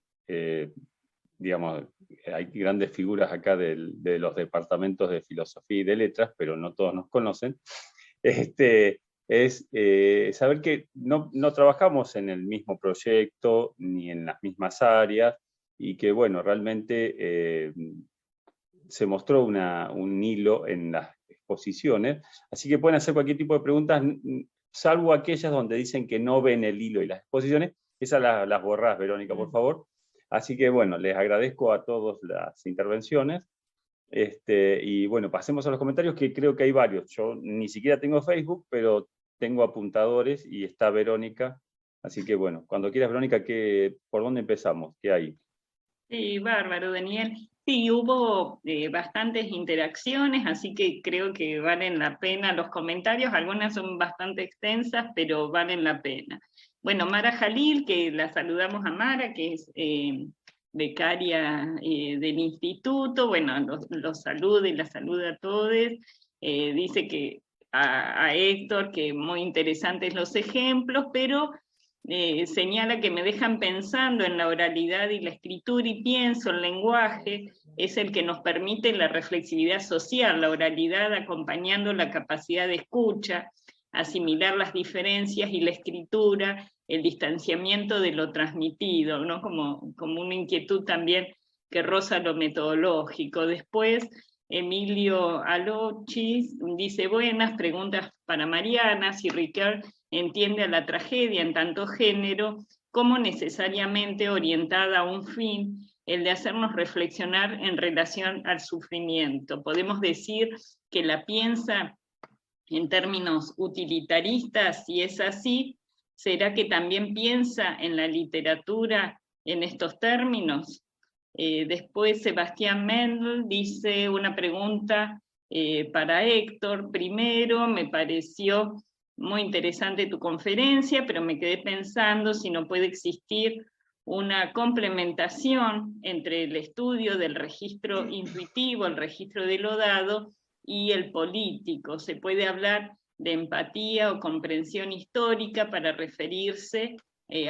digamos, hay grandes figuras acá de los departamentos de filosofía y de letras, pero no todos nos conocen, es saber que no trabajamos en el mismo proyecto ni en las mismas áreas, y que, bueno, realmente se mostró un hilo en las exposiciones, así que pueden hacer cualquier tipo de preguntas, salvo aquellas donde dicen que no ven el hilo y las exposiciones, esas las borrás, Verónica, por favor. Así que, bueno, les agradezco a todos las intervenciones, y bueno, pasemos a los comentarios, que creo que hay varios. Yo ni siquiera tengo Facebook, pero tengo apuntadores y está Verónica, así que, bueno, cuando quieras, Verónica, ¿por dónde empezamos? ¿Qué hay? Sí, bárbaro, Daniel. Sí, hubo bastantes interacciones, así que creo que valen la pena los comentarios. Algunas son bastante extensas, pero valen la pena. Bueno, Mara Jalil, que la saludamos a Mara, que es becaria del instituto, bueno, los saluda y la saluda a todos. Dice que a Héctor, que muy interesantes los ejemplos, pero señala que me dejan pensando en la oralidad y la escritura, y pienso el lenguaje es el que nos permite la reflexividad social, la oralidad acompañando la capacidad de escucha, asimilar las diferencias, y la escritura el distanciamiento de lo transmitido, ¿no? Como una inquietud también que roza lo metodológico. Después, Emilio Alochis dice: buenas preguntas para Mariana, si Ricard entiende a la tragedia en tanto género como necesariamente orientada a un fin, el de hacernos reflexionar en relación al sufrimiento. Podemos decir que la piensa en términos utilitaristas. Si es así, ¿será que también piensa en la literatura en estos términos? Después Sebastián Mendel dice una pregunta para Héctor. Primero, me pareció muy interesante tu conferencia, pero me quedé pensando si no puede existir una complementación entre el estudio del registro intuitivo, el registro de lo dado, y el político. Se puede hablar de empatía o comprensión histórica para referirse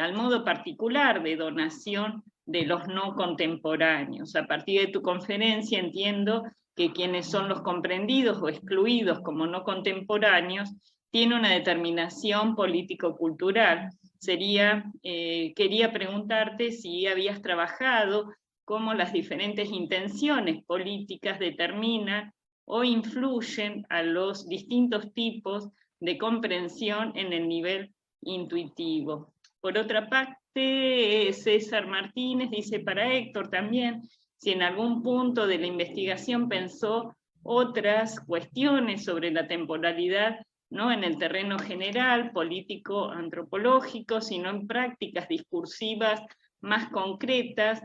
al modo particular de donación de los no contemporáneos. A partir de tu conferencia entiendo que quienes son los comprendidos o excluidos como no contemporáneos tiene una determinación político-cultural. Quería preguntarte si habías trabajado cómo las diferentes intenciones políticas determinan o influyen a los distintos tipos de comprensión en el nivel intuitivo. Por otra parte, César Martínez dice para Héctor también, si en algún punto de la investigación pensó otras cuestiones sobre la temporalidad no en el terreno general, político, antropológico, sino en prácticas discursivas más concretas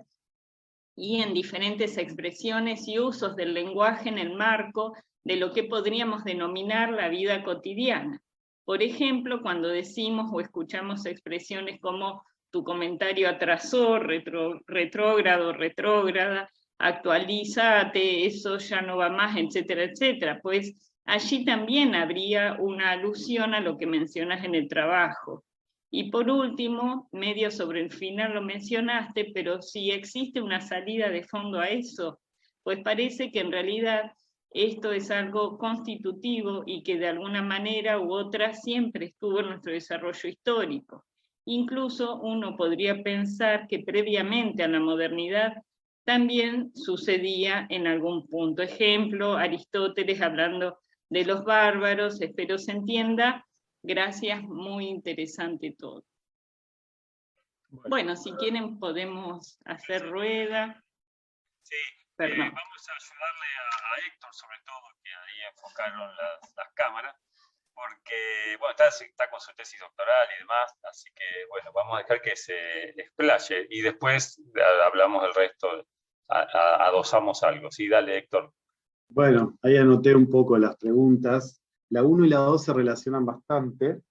y en diferentes expresiones y usos del lenguaje en el marco de lo que podríamos denominar la vida cotidiana. Por ejemplo, cuando decimos o escuchamos expresiones como tu comentario atrasó, retrógrado, retrógrada, actualízate, eso ya no va más, etcétera, etcétera, pues allí también habría una alusión a lo que mencionas en el trabajo. Y por último, medio sobre el final lo mencionaste, pero si existe una salida de fondo a eso, pues parece que en realidad esto es algo constitutivo y que de alguna manera u otra siempre estuvo en nuestro desarrollo histórico. Incluso uno podría pensar que previamente a la modernidad también sucedía en algún punto. Ejemplo, Aristóteles hablando de los bárbaros, espero se entienda. Gracias, muy interesante todo. Bueno, si quieren podemos hacer rueda. Sí, Perdón. vamos a ayudarle a Héctor, sobre todo, que ahí enfocaron las cámaras, porque bueno, está con su tesis doctoral y demás, así que bueno, vamos a dejar que se explaye y después hablamos del resto, adosamos algo. Sí, dale, Héctor. Bueno, ahí anoté un poco las preguntas. La 1 y la 2 se relacionan bastante.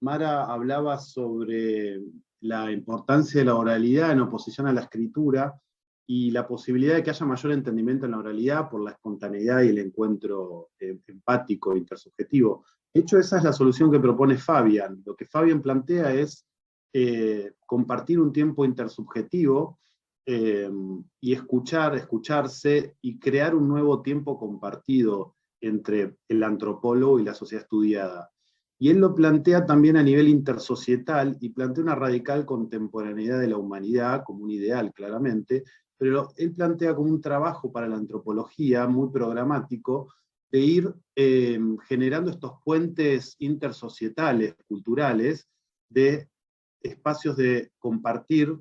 Mara hablaba sobre la importancia de la oralidad en oposición a la escritura y la posibilidad de que haya mayor entendimiento en la oralidad por la espontaneidad y el encuentro empático, intersubjetivo. De hecho, esa es la solución que propone Fabian. Lo que Fabian plantea es compartir un tiempo intersubjetivo y escucharse y crear un nuevo tiempo compartido entre el antropólogo y la sociedad estudiada. Y él lo plantea también a nivel intersocietal y plantea una radical contemporaneidad de la humanidad como un ideal, claramente, pero él plantea como un trabajo para la antropología muy programático de ir generando estos puentes intersocietales, culturales, de espacios de compartir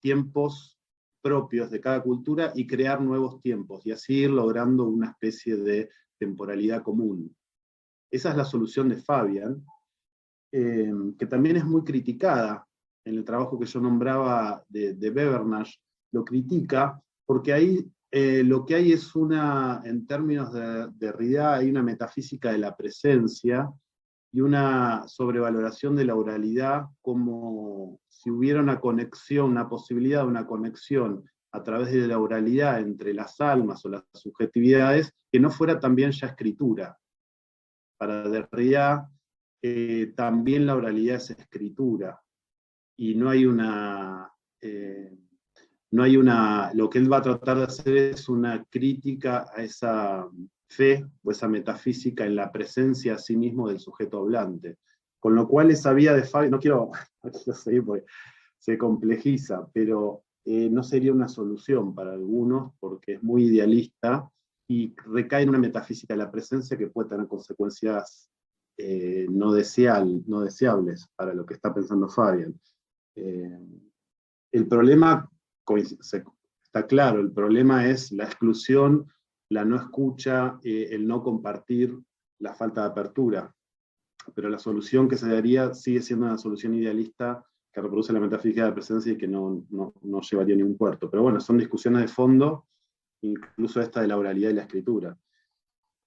tiempos propios de cada cultura y crear nuevos tiempos, y así ir logrando una especie de temporalidad común. Esa es la solución de Fabian, que también es muy criticada en el trabajo que yo nombraba de Bebernash, lo critica, porque ahí lo que hay es en términos de Derrida, hay una metafísica de la presencia y una sobrevaloración de la oralidad como si hubiera una conexión, una posibilidad de una conexión a través de la oralidad entre las almas o las subjetividades, que no fuera también ya escritura. Para Derrida, también la oralidad es escritura, y no hay lo que él va a tratar de hacer es una crítica a esa fe o esa metafísica en la presencia a sí mismo del sujeto hablante. Con lo cual esa vía de Fabian, no quiero seguir porque se complejiza, pero no sería una solución para algunos porque es muy idealista y recae en una metafísica de la presencia que puede tener consecuencias no deseables para lo que está pensando Fabian. El problema, está claro, el problema es la exclusión, la no escucha, el no compartir, la falta de apertura. Pero la solución que se daría sigue siendo una solución idealista que reproduce la metafísica de la presencia y que no llevaría a ningún puerto. Pero bueno, son discusiones de fondo, incluso esta de la oralidad y la escritura.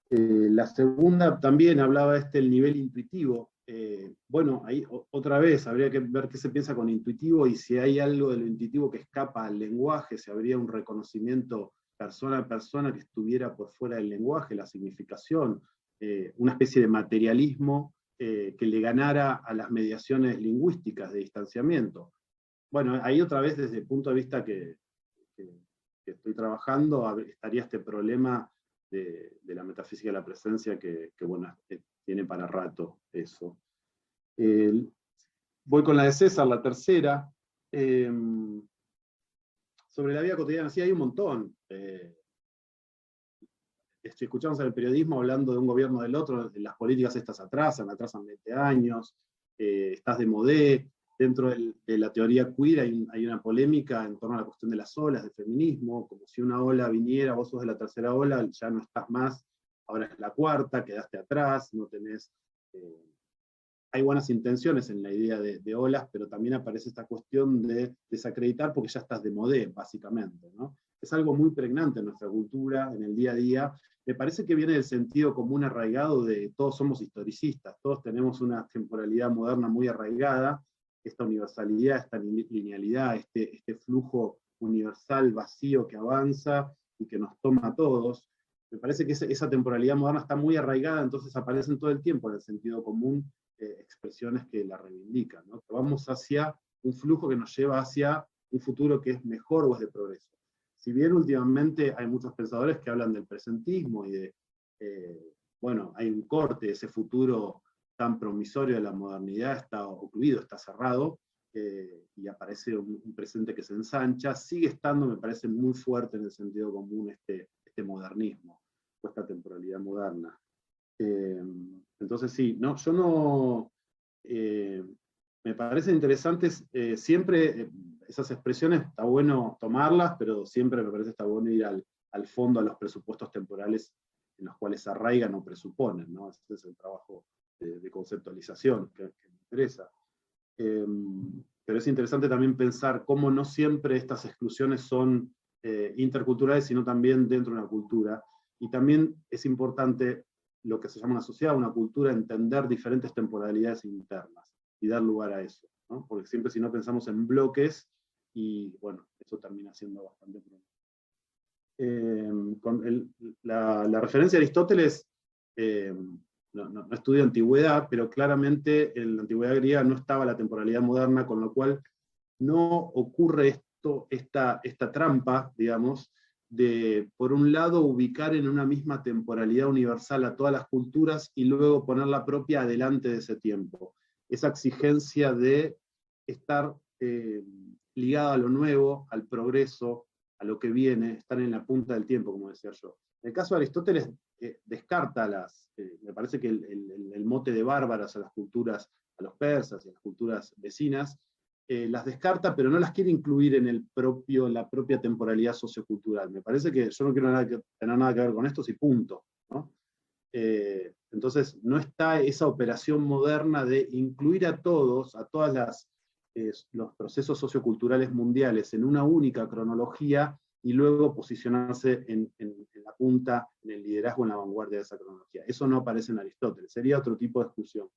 La segunda también hablaba el nivel intuitivo. Bueno, ahí otra vez habría que ver qué se piensa con intuitivo y si hay algo de lo intuitivo que escapa al lenguaje, si habría un reconocimiento persona a persona que estuviera por fuera del lenguaje, la significación, una especie de materialismo que le ganara a las mediaciones lingüísticas de distanciamiento. Bueno, ahí otra vez desde el punto de vista que estoy trabajando, estaría este problema de la metafísica de la presencia que bueno, tiene para rato eso. Voy con la de César, la tercera. Sobre la vida cotidiana, sí, hay un montón. Escuchamos en el periodismo hablando de un gobierno del otro, las políticas estas atrasan 20 años, estás de modé. Dentro de la teoría queer hay una polémica en torno a la cuestión de las olas, del feminismo, como si una ola viniera, vos sos de la tercera ola, ya no estás más ahora es la cuarta, quedaste atrás, no tenés... hay buenas intenciones en la idea de olas, pero también aparece esta cuestión de desacreditar porque ya estás de modé, básicamente, ¿no? Es algo muy pregnante en nuestra cultura, en el día a día. Me parece que viene del sentido común arraigado de todos somos historicistas, todos tenemos una temporalidad moderna muy arraigada, esta universalidad, esta linealidad, este flujo universal vacío que avanza y que nos toma a todos. Me parece que esa temporalidad moderna está muy arraigada, entonces aparecen todo el tiempo en el sentido común expresiones que la reivindican, ¿no? Que vamos hacia un flujo que nos lleva hacia un futuro que es mejor o es de progreso. Si bien últimamente hay muchos pensadores que hablan del presentismo y de, bueno, hay un corte de ese futuro tan promisorio de la modernidad, está ocluido, está cerrado, y aparece un presente que se ensancha, sigue estando, me parece, muy fuerte en el sentido común este modernismo, o esta temporalidad moderna. Entonces sí, no, yo no... me parecen interesantes siempre esas expresiones, está bueno tomarlas, pero siempre me parece está bueno ir al fondo, a los presupuestos temporales en los cuales se arraigan o presuponen, ¿no? Ese es el trabajo de conceptualización que me interesa. Pero es interesante también pensar cómo no siempre estas exclusiones son interculturales, sino también dentro de una cultura. Y también es importante lo que se llama una sociedad, una cultura, entender diferentes temporalidades internas y dar lugar a eso, ¿no? Porque siempre si no pensamos en bloques, y bueno, eso termina siendo bastante problema. La referencia a Aristóteles, no estudio antigüedad, pero claramente en la antigüedad griega no estaba la temporalidad moderna, con lo cual no ocurre esta trampa, digamos, de, por un lado, ubicar en una misma temporalidad universal a todas las culturas y luego poner la propia adelante de ese tiempo. Esa exigencia de estar ligado a lo nuevo, al progreso, a lo que viene, estar en la punta del tiempo, como decía yo. En el caso de Aristóteles, descarta me parece que el mote de bárbaras a las culturas, a los persas y a las culturas vecinas, las descarta, pero no las quiere incluir en la propia temporalidad sociocultural. Me parece que yo no quiero tener nada que ver con esto, y punto, ¿no? Entonces, no está esa operación moderna de incluir a todos, a todas los procesos socioculturales mundiales en una única cronología y luego posicionarse en la punta, en el liderazgo, en la vanguardia de esa cronología. Eso no aparece en Aristóteles, sería otro tipo de discusión,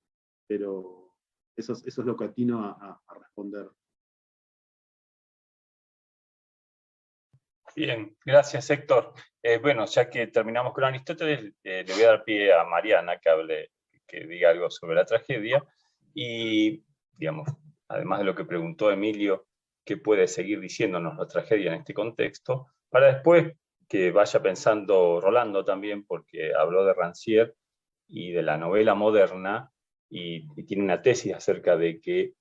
pero eso es lo que atino a responder. Bien, gracias Héctor. Bueno, ya que terminamos con Aristóteles, le voy a dar pie a Mariana que diga algo sobre la tragedia y, digamos, además de lo que preguntó Emilio, ¿qué puede seguir diciéndonos la tragedia en este contexto? Para después que vaya pensando Rolando también, porque habló de Rancière y de la novela moderna, y tiene una tesis acerca de que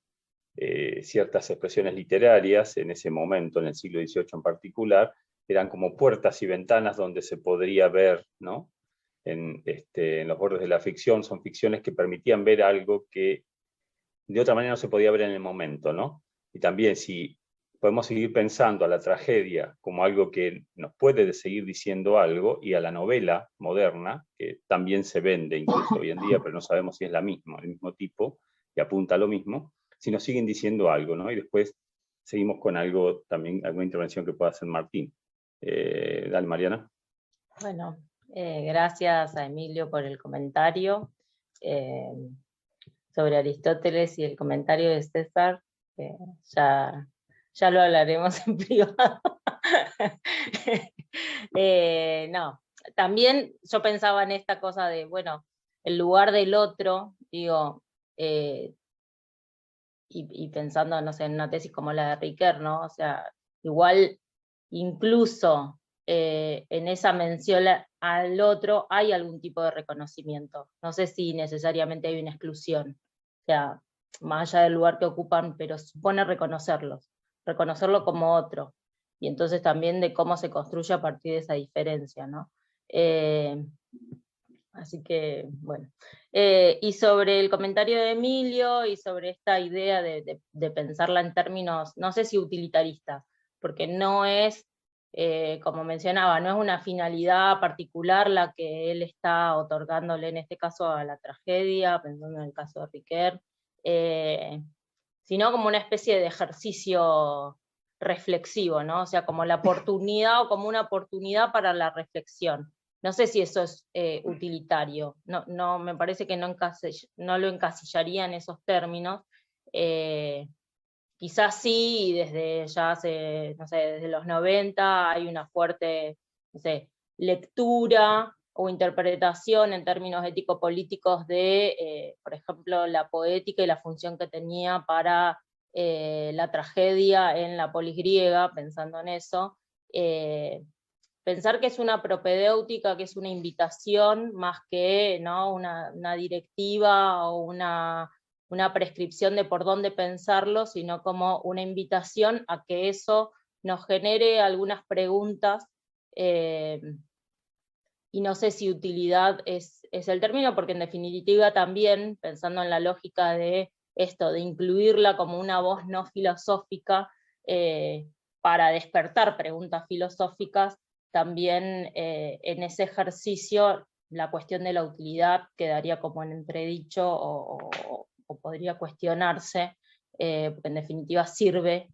ciertas expresiones literarias en ese momento, en el siglo XVIII en particular, eran como puertas y ventanas donde se podría ver, ¿no? En los bordes de la ficción, son ficciones que permitían ver algo que de otra manera no se podía ver en el momento, ¿no? Y también si podemos seguir pensando a la tragedia como algo que nos puede seguir diciendo algo, y a la novela moderna, que también se vende incluso hoy en día, pero no sabemos si es el mismo tipo, y apunta a lo mismo, si nos siguen diciendo algo, ¿no? Y después seguimos con algo, también alguna intervención que pueda hacer Martín. Dale, Mariana. Bueno, gracias a Emilio por el comentario sobre Aristóteles y el comentario de César. Ya lo hablaremos en privado. No, también yo pensaba en esta cosa de, bueno, el lugar del otro, digo, y pensando, no sé, en una tesis como la de Riquer, ¿no? O sea, igual, incluso en esa mención al otro hay algún tipo de reconocimiento. No sé si necesariamente hay una exclusión, o sea, más allá del lugar que ocupan, pero supone reconocerlo como otro, y entonces también de cómo se construye a partir de esa diferencia, ¿no? Así que, bueno. Y sobre el comentario de Emilio y sobre esta idea de pensarla en términos, no sé si utilitaristas, porque no es como mencionaba, no es una finalidad particular la que él está otorgándole en este caso a la tragedia, pensando en el caso de Riquer, sino como una especie de ejercicio reflexivo, ¿no? O sea, como la oportunidad o como una oportunidad para la reflexión. No sé si eso es utilitario, no, me parece que no lo encasillaría en esos términos. Quizás sí, desde ya hace, no sé, desde los 90 hay una fuerte, no sé, lectura o interpretación en términos ético-políticos de, por ejemplo, la poética y la función que tenía para la tragedia en la polis griega, pensando en eso. Pensar que es una propedéutica, que es una invitación, más que, ¿no?, una directiva o una prescripción de por dónde pensarlo, sino como una invitación a que eso nos genere algunas preguntas, y no sé si utilidad es el término, porque en definitiva también, pensando en la lógica de esto, de incluirla como una voz no filosófica, para despertar preguntas filosóficas, también en ese ejercicio la cuestión de la utilidad quedaría como en entredicho o podría cuestionarse, porque en definitiva sirve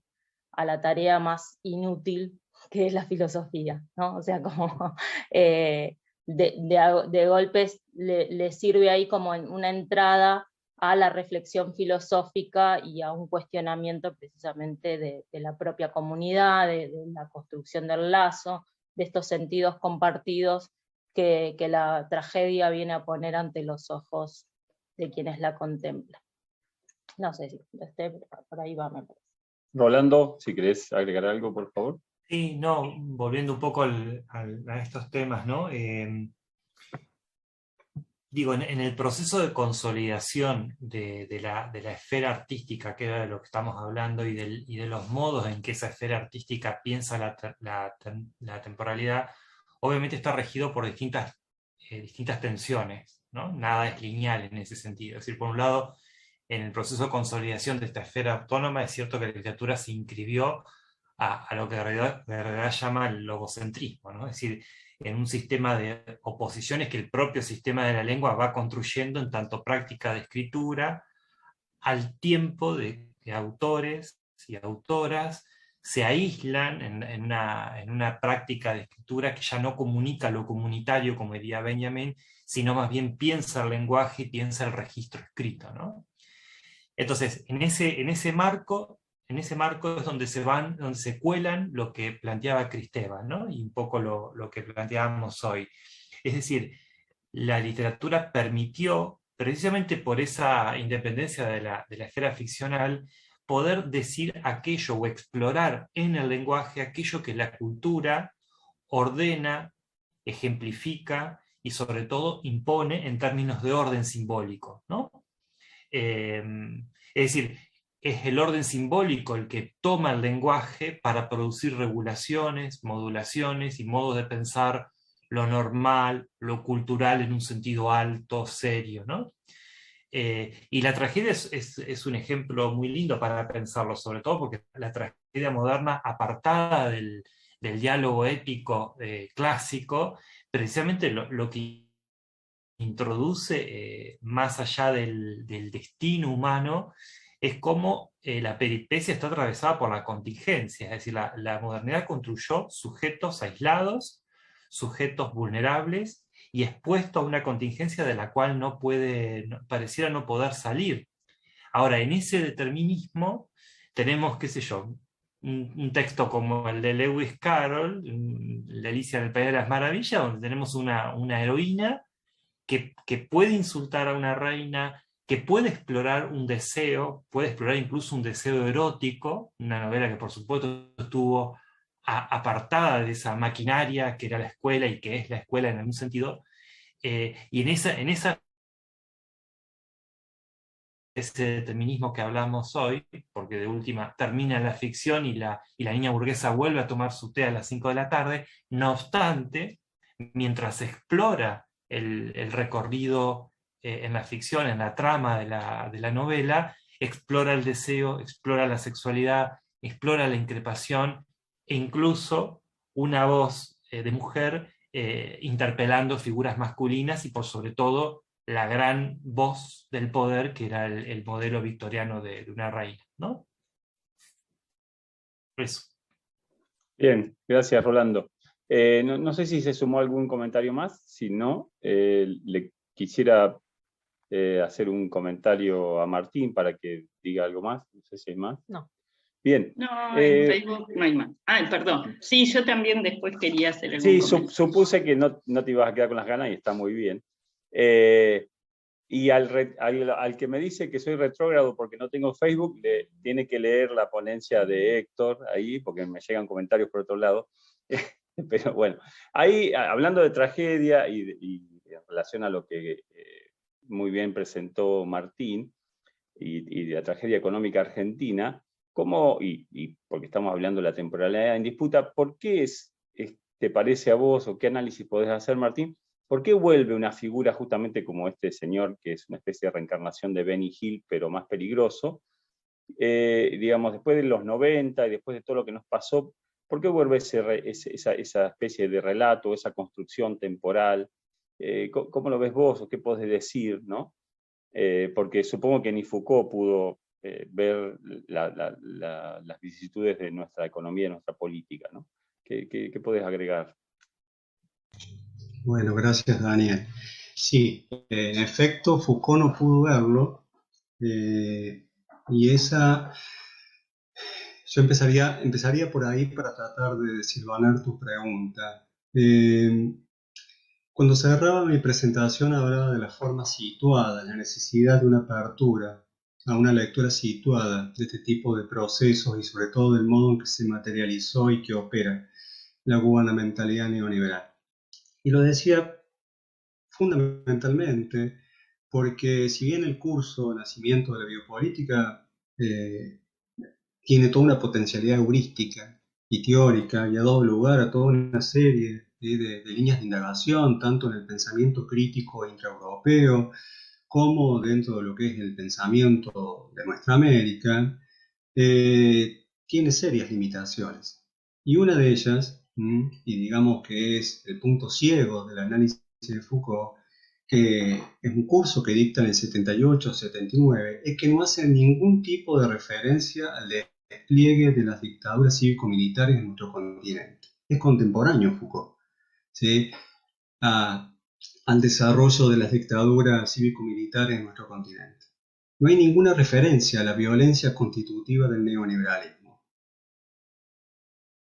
a la tarea más inútil que es la filosofía, ¿no? O sea, como de golpes le sirve ahí como una entrada a la reflexión filosófica y a un cuestionamiento precisamente de la propia comunidad, de la construcción del lazo, de estos sentidos compartidos que la tragedia viene a poner ante los ojos de quienes la contemplan. No sé si por ahí va, me parece. Rolando, si querés agregar algo, por favor. Sí, no, volviendo un poco a estos temas, ¿no? Digo, en el proceso de consolidación de la esfera artística, que era de lo que estamos hablando, y de los modos en que esa esfera artística piensa la temporalidad, obviamente está regido por distintas tensiones, ¿no? Nada es lineal en ese sentido. Es decir, por un lado, en el proceso de consolidación de esta esfera autónoma, es cierto que la literatura se inscribió a lo que de realidad llama el logocentrismo, ¿no? Es decir, en un sistema de oposiciones que el propio sistema de la lengua va construyendo en tanto práctica de escritura, al tiempo de que autores y autoras se aíslan en una práctica de escritura que ya no comunica lo comunitario, como diría Benjamin, sino más bien piensa el lenguaje y piensa el registro escrito, ¿no? Entonces, en ese marco es donde se cuelan lo que planteaba Cristeva, ¿no? Y un poco lo que planteábamos hoy. Es decir, la literatura permitió, precisamente por esa independencia de la esfera ficcional, poder decir aquello o explorar en el lenguaje aquello que la cultura ordena, ejemplifica y sobre todo impone en términos de orden simbólico, ¿no? Es decir, es el orden simbólico el que toma el lenguaje para producir regulaciones, modulaciones y modos de pensar lo normal, lo cultural en un sentido alto, serio, ¿no? Y la tragedia es un ejemplo muy lindo para pensarlo, sobre todo porque la tragedia moderna, apartada del diálogo épico clásico, precisamente lo que introduce más allá del destino humano es cómo la peripecia está atravesada por la contingencia. Es decir, la modernidad construyó sujetos aislados, sujetos vulnerables y expuestos a una contingencia de la cual pareciera no poder salir. Ahora, en ese determinismo tenemos, qué sé yo, un texto como el de Lewis Carroll, La Alicia en el País de las Maravillas, donde tenemos una heroína que puede insultar a una reina, que puede explorar un deseo, puede explorar incluso un deseo erótico, una novela que por supuesto estuvo apartada de esa maquinaria que era la escuela y que es la escuela en algún sentido, y en ese determinismo que hablamos hoy, porque de última termina la ficción y la niña burguesa vuelve a tomar su té a las 5 de la tarde, no obstante, mientras se explora el recorrido en la ficción, en la trama de la novela, explora el deseo, explora la sexualidad, explora la increpación e incluso una voz de mujer interpelando figuras masculinas y por sobre todo la gran voz del poder que era el modelo victoriano de una reina, ¿no? Eso. Bien, gracias Rolando. No sé si se sumó algún comentario más, si no, le quisiera hacer un comentario a Martín para que diga algo más, no sé si hay más. No. Bien. No, en Facebook no hay más. Perdón. Sí, yo también después quería hacer algún comentario. Supuse que no te ibas a quedar con las ganas y está muy bien. Y al que me dice que soy retrógrado porque no tengo Facebook, tiene que leer la ponencia de Héctor ahí, porque me llegan comentarios por otro lado. Pero bueno, ahí hablando de tragedia y en relación a lo que muy bien presentó Martín y de la tragedia económica argentina, ¿cómo, y porque estamos hablando de la temporalidad en disputa, ¿por qué te parece a vos o qué análisis podés hacer, Martín? ¿Por qué vuelve una figura justamente como este señor, que es una especie de reencarnación de Benny Hill, pero más peligroso? Digamos, después de los 90 y después de todo lo que nos pasó, ¿por qué vuelve esa especie de relato, esa construcción temporal? ¿Cómo lo ves vos o qué podés decir, ¿no? Porque supongo que ni Foucault pudo ver las vicisitudes de nuestra economía, de nuestra política, ¿no? ¿Qué podés agregar? Bueno, gracias Daniel. Sí, en efecto Foucault no pudo verlo y yo empezaría por ahí para tratar de desilvanar tu pregunta. Cuando cerraba mi presentación hablaba de la forma situada, la necesidad de una apertura a una lectura situada de este tipo de procesos y sobre todo del modo en que se materializó y que opera la gubernamentalidad neoliberal. Y lo decía fundamentalmente porque si bien el curso Nacimiento de la Biopolítica tiene toda una potencialidad heurística y teórica y ha dado lugar a toda una serie de líneas de indagación, tanto en el pensamiento crítico intraeuropeo como dentro de lo que es el pensamiento de nuestra América, tiene serias limitaciones. Y una de ellas, y digamos que es el punto ciego del análisis de Foucault, que es un curso que dicta en el 78-79, es que no hace ningún tipo de referencia al despliegue de las dictaduras cívico-militares en nuestro continente. Es contemporáneo Foucault, ¿sí? Al desarrollo de las dictaduras cívico-militares en nuestro continente. No hay ninguna referencia a la violencia constitutiva del neoliberalismo.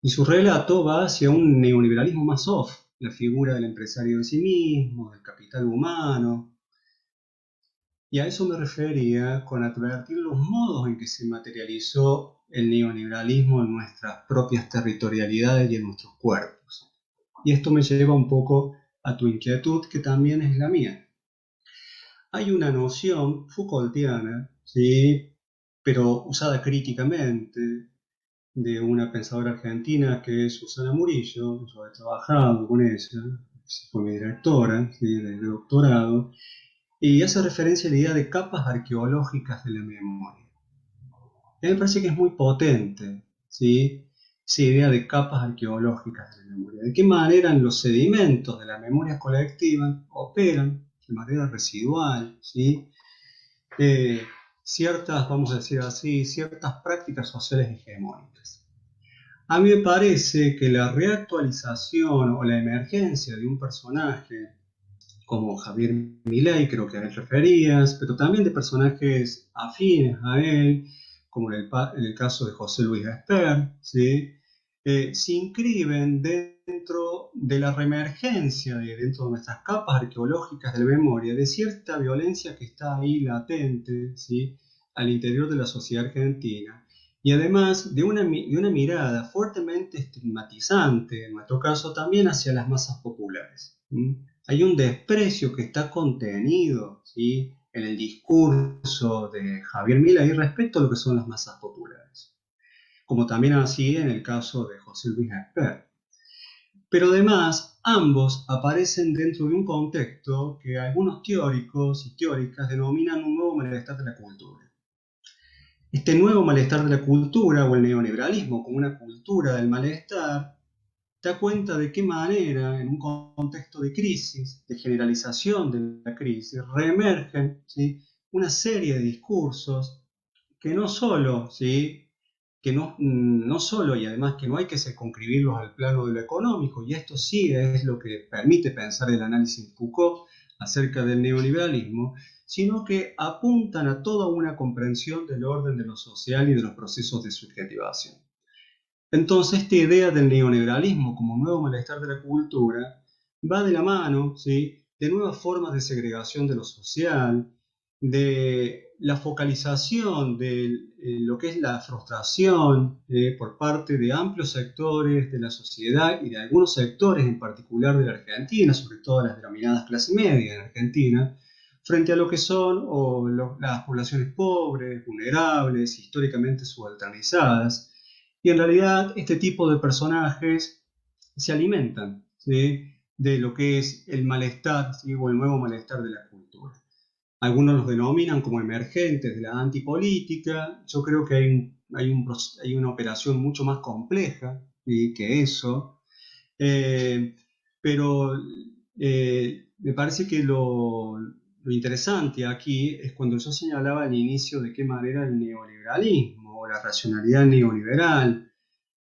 Y su relato va hacia un neoliberalismo más soft, la figura del empresario en sí mismo, del capital humano. Y a eso me refería con advertir los modos en que se materializó el neoliberalismo en nuestras propias territorialidades y en nuestros cuerpos. Y esto me lleva un poco a tu inquietud, que también es la mía. Hay una noción Foucaultiana, ¿sí?, pero usada críticamente, de una pensadora argentina que es Susana Murillo. Yo he trabajado con ella, fue mi directora, ¿sí?, de doctorado, y hace referencia a la idea de capas arqueológicas de la memoria. Y a mí me parece que es muy potente, ¿sí?, esa idea de capas arqueológicas de la memoria. De qué manera los sedimentos de la memoria colectiva operan de manera residual, ¿sí? Ciertas, vamos a decir así, ciertas prácticas sociales hegemónicas. A mí me parece que la reactualización o la emergencia de un personaje como Javier Milei, creo que a él referías, pero también de personajes afines a él, como en el caso de José Luis Esper, ¿sí?, se inscriben dentro de la reemergencia, dentro de nuestras capas arqueológicas de la memoria, de cierta violencia que está ahí latente, ¿sí?, al interior de la sociedad argentina, y además de una mirada fuertemente estigmatizante, en nuestro caso también hacia las masas populares. Hay un desprecio que está contenido, ¿sí?, en el discurso de Javier Milei respecto a lo que son las masas populares, como también así en el caso de José Luis Esper. Pero además, ambos aparecen dentro de un contexto que algunos teóricos y teóricas denominan un nuevo malestar de la cultura. Este nuevo malestar de la cultura, o el neoliberalismo como una cultura del malestar, da cuenta de qué manera, en un contexto de crisis, de generalización de la crisis, reemergen, ¿sí?, una serie de discursos que no solo, ¿sí?, que no solo, y además que no hay que circunscribirlos al plano de lo económico, y esto sí es lo que permite pensar el análisis de Foucault acerca del neoliberalismo, sino que apuntan a toda una comprensión del orden de lo social y de los procesos de subjetivación. Entonces, esta idea del neoliberalismo como nuevo malestar de la cultura va de la mano, ¿sí?, de nuevas formas de segregación de lo social, de la focalización de lo que es la frustración por parte de amplios sectores de la sociedad y de algunos sectores en particular de la Argentina, sobre todo las denominadas clase media en Argentina, frente a lo que son las poblaciones pobres, vulnerables, históricamente subalternizadas. Y en realidad este tipo de personajes se alimentan, ¿sí?, de lo que es el malestar, ¿sí?, o el nuevo malestar de la cultura. Algunos los denominan como emergentes de la antipolítica. Yo creo que hay una operación mucho más compleja, ¿sí?, que eso. Pero me parece que lo interesante aquí es cuando yo señalaba al inicio de qué manera el neoliberalismo o la racionalidad neoliberal,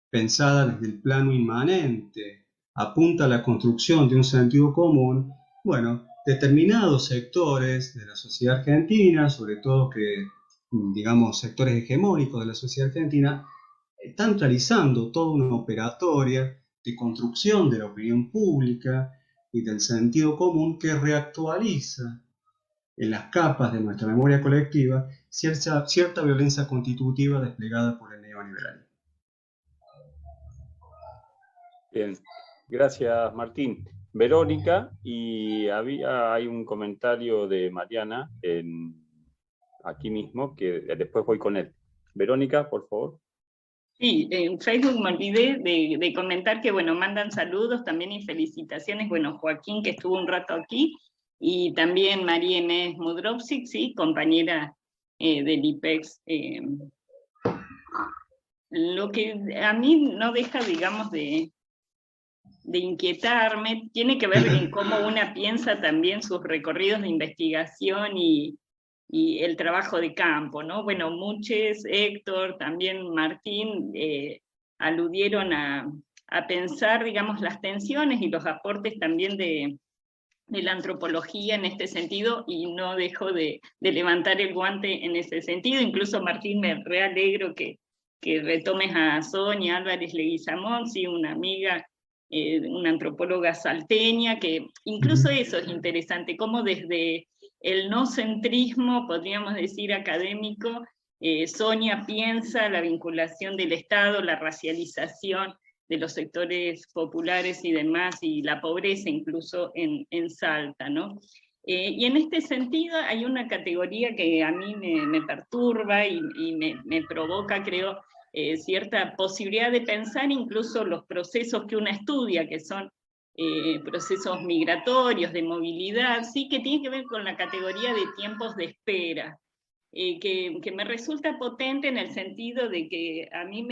pensada desde el plano inmanente, apunta a la construcción de un sentido común. Bueno, determinados sectores de la sociedad argentina, sobre todo digamos, sectores hegemónicos de la sociedad argentina, están realizando toda una operatoria de construcción de la opinión pública y del sentido común que reactualiza en las capas de nuestra memoria colectiva cierta violencia constitutiva desplegada por el neoliberalismo. Bien, gracias Martín. Verónica, y hay un comentario de Mariana aquí mismo, que después voy con él. Verónica, por favor. Sí, en Facebook me olvidé de comentar que, bueno, mandan saludos también y felicitaciones, bueno, Joaquín, que estuvo un rato aquí, y también María Inés Mudrovsik, sí, compañera del IPEX. Lo que a mí no deja, digamos, de inquietarme, tiene que ver en cómo una piensa también sus recorridos de investigación y el trabajo de campo, ¿no? Bueno, muchos, Héctor, también Martín, aludieron a pensar, digamos, las tensiones y los aportes también de la antropología en este sentido, y no dejo de levantar el guante en ese sentido. Incluso Martín, me realegro que retomes a Sonia Álvarez Leguizamón, sí, una amiga, una antropóloga salteña, que incluso eso es interesante, cómo desde el no centrismo, podríamos decir académico, Sonia piensa la vinculación del Estado, la racialización de los sectores populares y demás, y la pobreza incluso en Salta, ¿no? Y en este sentido hay una categoría que a mí me perturba y me provoca, creo, cierta posibilidad de pensar incluso los procesos que uno estudia, que son procesos migratorios, de movilidad, sí, que tiene que ver con la categoría de tiempos de espera, que me resulta potente en el sentido de que a mí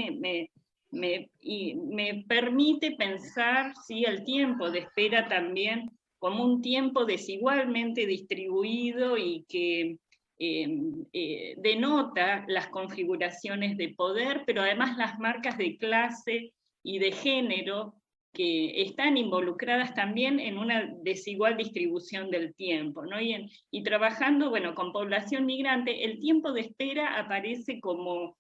me permite pensar, sí, el tiempo de espera también como un tiempo desigualmente distribuido y que denota las configuraciones de poder, pero además las marcas de clase y de género que están involucradas también en una desigual distribución del tiempo, ¿no? Y trabajando, bueno, con población migrante, el tiempo de espera aparece como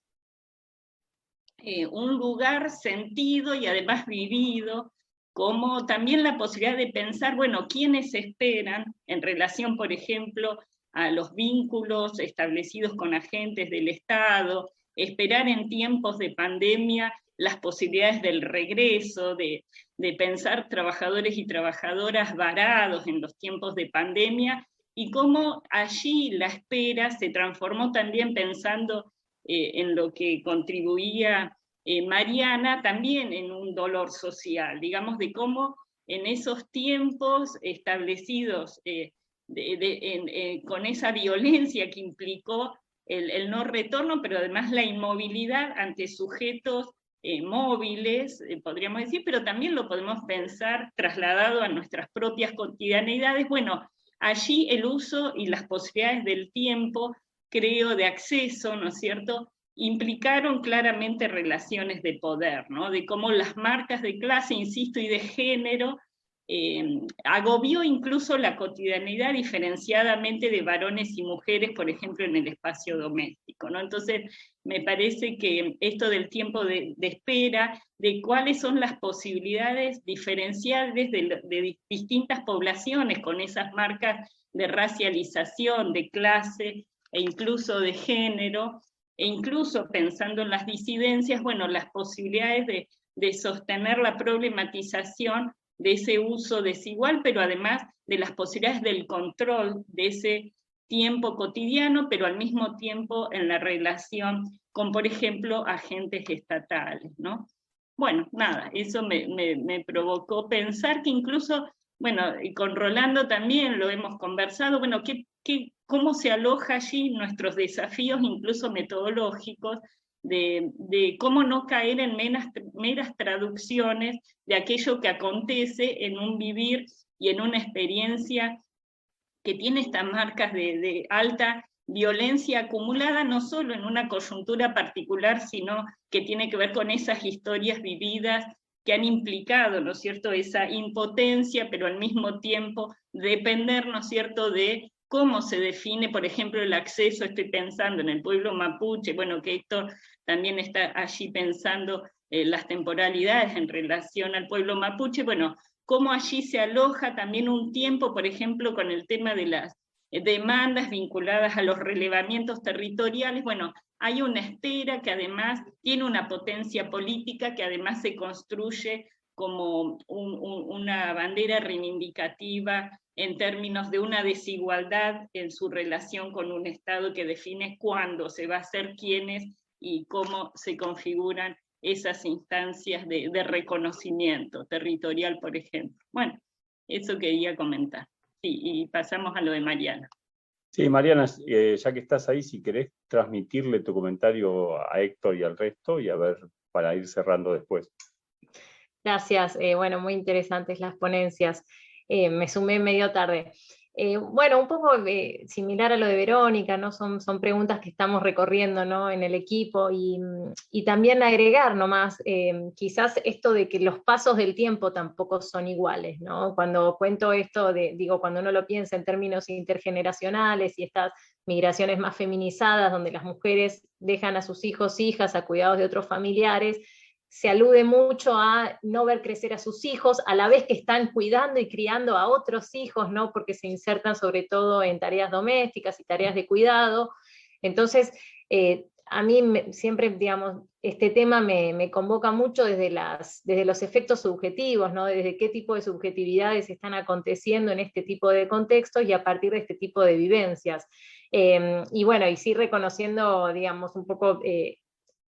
un lugar sentido y además vivido, como también la posibilidad de pensar, bueno, quiénes esperan en relación, por ejemplo, a los vínculos establecidos con agentes del Estado, esperar en tiempos de pandemia las posibilidades del regreso, de pensar trabajadores y trabajadoras varados en los tiempos de pandemia, y cómo allí la espera se transformó también pensando en lo que contribuía Mariana, también en un dolor social, digamos, de cómo en esos tiempos establecidos con esa violencia que implicó el no retorno, pero además la inmovilidad ante sujetos móviles, podríamos decir, pero también lo podemos pensar trasladado a nuestras propias cotidianidades. Bueno, allí el uso y las posibilidades del tiempo, creo, de acceso, ¿no es cierto?, implicaron claramente relaciones de poder, ¿no?, de cómo las marcas de clase, insisto, y de género, agobió incluso la cotidianidad diferenciadamente de varones y mujeres, por ejemplo, en el espacio doméstico, ¿no? Entonces, me parece que esto del tiempo de espera, de cuáles son las posibilidades diferenciales de distintas poblaciones con esas marcas de racialización, de clase e incluso de género, e incluso pensando en las disidencias, bueno, las posibilidades de sostener la problematización de ese uso desigual, pero además de las posibilidades del control de ese tiempo cotidiano, pero al mismo tiempo en la relación con, por ejemplo, agentes estatales, ¿no? Bueno, nada, eso me provocó pensar que incluso, bueno, y con Rolando también lo hemos conversado, bueno, cómo se aloja allí nuestros desafíos, incluso metodológicos, de cómo no caer en meras traducciones de aquello que acontece en un vivir y en una experiencia que tiene estas marcas de alta violencia acumulada, no solo en una coyuntura particular, sino que tiene que ver con esas historias vividas que han implicado, ¿no es cierto?, esa impotencia, pero al mismo tiempo depender, ¿no es cierto?, de cómo se define, por ejemplo, el acceso. Estoy pensando en el pueblo mapuche, bueno, que esto también está allí pensando las temporalidades en relación al pueblo mapuche, bueno, cómo allí se aloja también un tiempo, por ejemplo, con el tema de las demandas vinculadas a los relevamientos territoriales. Bueno, hay una espera que además tiene una potencia política, que además se construye como una bandera reivindicativa en términos de una desigualdad en su relación con un Estado que define cuándo se va a hacer, quiénes y cómo se configuran esas instancias de reconocimiento territorial, por ejemplo. Bueno, eso quería comentar. Sí, y pasamos a lo de Mariana. Sí, Mariana, ya que estás ahí, si querés transmitirle tu comentario a Héctor y al resto, y a ver, para ir cerrando después. Gracias, bueno, muy interesantes las ponencias. Me sumé medio tarde. Bueno, un poco similar a lo de Verónica, ¿no? Son preguntas que estamos recorriendo, ¿no?, en el equipo, y también agregar nomás, quizás esto de que los pasos del tiempo tampoco son iguales, ¿no? Cuando cuento esto, digo, cuando uno lo piensa en términos intergeneracionales y estas migraciones más feminizadas, donde las mujeres dejan a sus hijos, hijas, a cuidados de otros familiares, se alude mucho a no ver crecer a sus hijos, a la vez que están cuidando y criando a otros hijos, ¿no?, porque se insertan sobre todo en tareas domésticas y tareas de cuidado. Entonces, a mí siempre, digamos, este tema me convoca mucho desde los efectos subjetivos, ¿no?, desde qué tipo de subjetividades están aconteciendo en este tipo de contextos y a partir de este tipo de vivencias. Y bueno, y sí reconociendo, digamos, un poco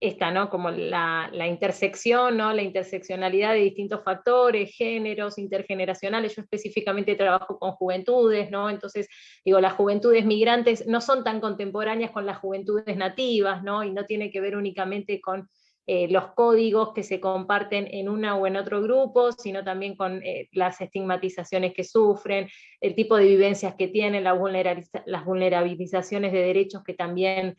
esta, ¿no?, como la intersección, ¿no?, la interseccionalidad de distintos factores, géneros, intergeneracionales. Yo específicamente trabajo con juventudes, ¿no? Entonces, digo, las juventudes migrantes no son tan contemporáneas con las juventudes nativas, ¿no?, y no tiene que ver únicamente con los códigos que se comparten en una o en otro grupo, sino también con las estigmatizaciones que sufren, el tipo de vivencias que tienen, las vulnerabilizaciones de derechos que también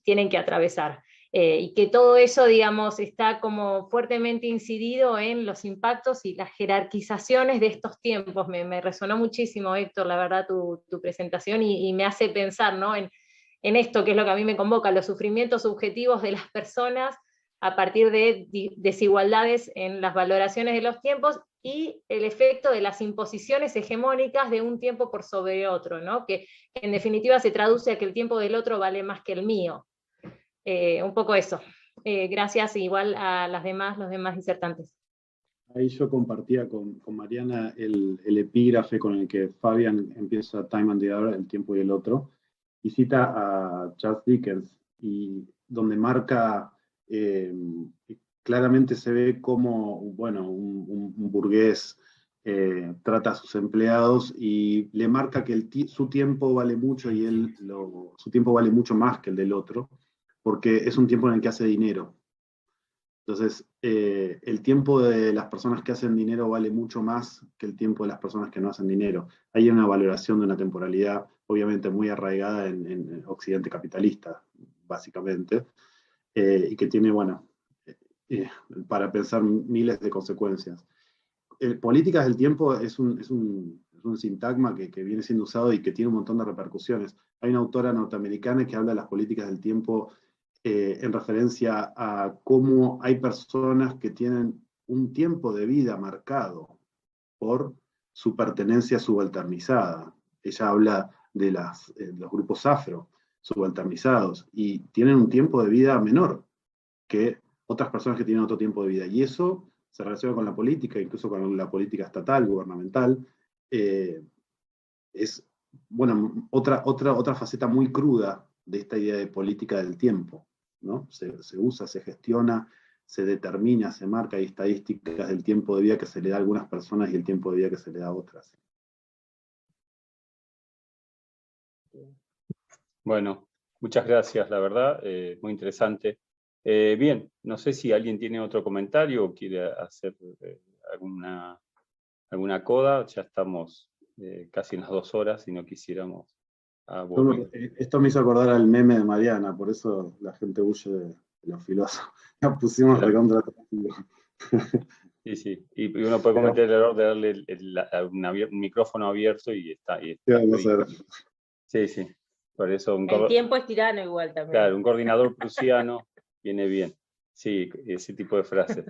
tienen que atravesar. Y que todo eso, digamos, está como fuertemente incidido en los impactos y las jerarquizaciones de estos tiempos. Me resonó muchísimo, Héctor, la verdad, tu presentación, y me hace pensar, ¿no?, en esto, que es lo que a mí me convoca, los sufrimientos subjetivos de las personas a partir de desigualdades en las valoraciones de los tiempos, y el efecto de las imposiciones hegemónicas de un tiempo por sobre otro, ¿no?, que en definitiva se traduce a que el tiempo del otro vale más que el mío. Un poco eso. Gracias igual a los demás disertantes. Ahí yo compartía con Mariana el epígrafe con el que Fabian empieza Time and the Other, el tiempo y el otro, y cita a Charles Dickens, y donde marca, claramente se ve cómo, bueno, un burgués trata a sus empleados y le marca que su tiempo vale mucho y su tiempo vale mucho más que el del otro, porque es un tiempo en el que hace dinero. Entonces, el tiempo de las personas que hacen dinero vale mucho más que el tiempo de las personas que no hacen dinero. Hay una valoración de una temporalidad, obviamente muy arraigada en Occidente capitalista, básicamente, y que tiene, bueno, para pensar miles de consecuencias. Políticas del tiempo es un sintagma que viene siendo usado y que tiene un montón de repercusiones. Hay una autora norteamericana que habla de las políticas del tiempo en referencia a cómo hay personas que tienen un tiempo de vida marcado por su pertenencia subalternizada. Ella habla de los grupos afro subalternizados y tienen un tiempo de vida menor que otras personas que tienen otro tiempo de vida. Y eso se relaciona con la política, incluso con la política estatal, gubernamental. Es, bueno, otra faceta muy cruda de esta idea de política del tiempo, ¿no? Se usa, se gestiona, se determina, se marca, hay estadísticas del tiempo de vida que se le da a algunas personas y el tiempo de vida que se le da a otras. Bueno, muchas gracias, la verdad, muy interesante. Bien, no sé si alguien tiene otro comentario o quiere hacer alguna coda. Ya estamos casi en las 2 horas y no quisiéramos aburrir. Esto me hizo acordar al meme de Mariana, por eso la gente huye de los filósofos. Nos pusimos recontra. Sí, sí. Y uno puede cometer el error de darle un micrófono abierto y está. Sí, sí. Por eso el tiempo es tirano igual también. Claro, un coordinador prusiano viene bien. Sí, ese tipo de frases.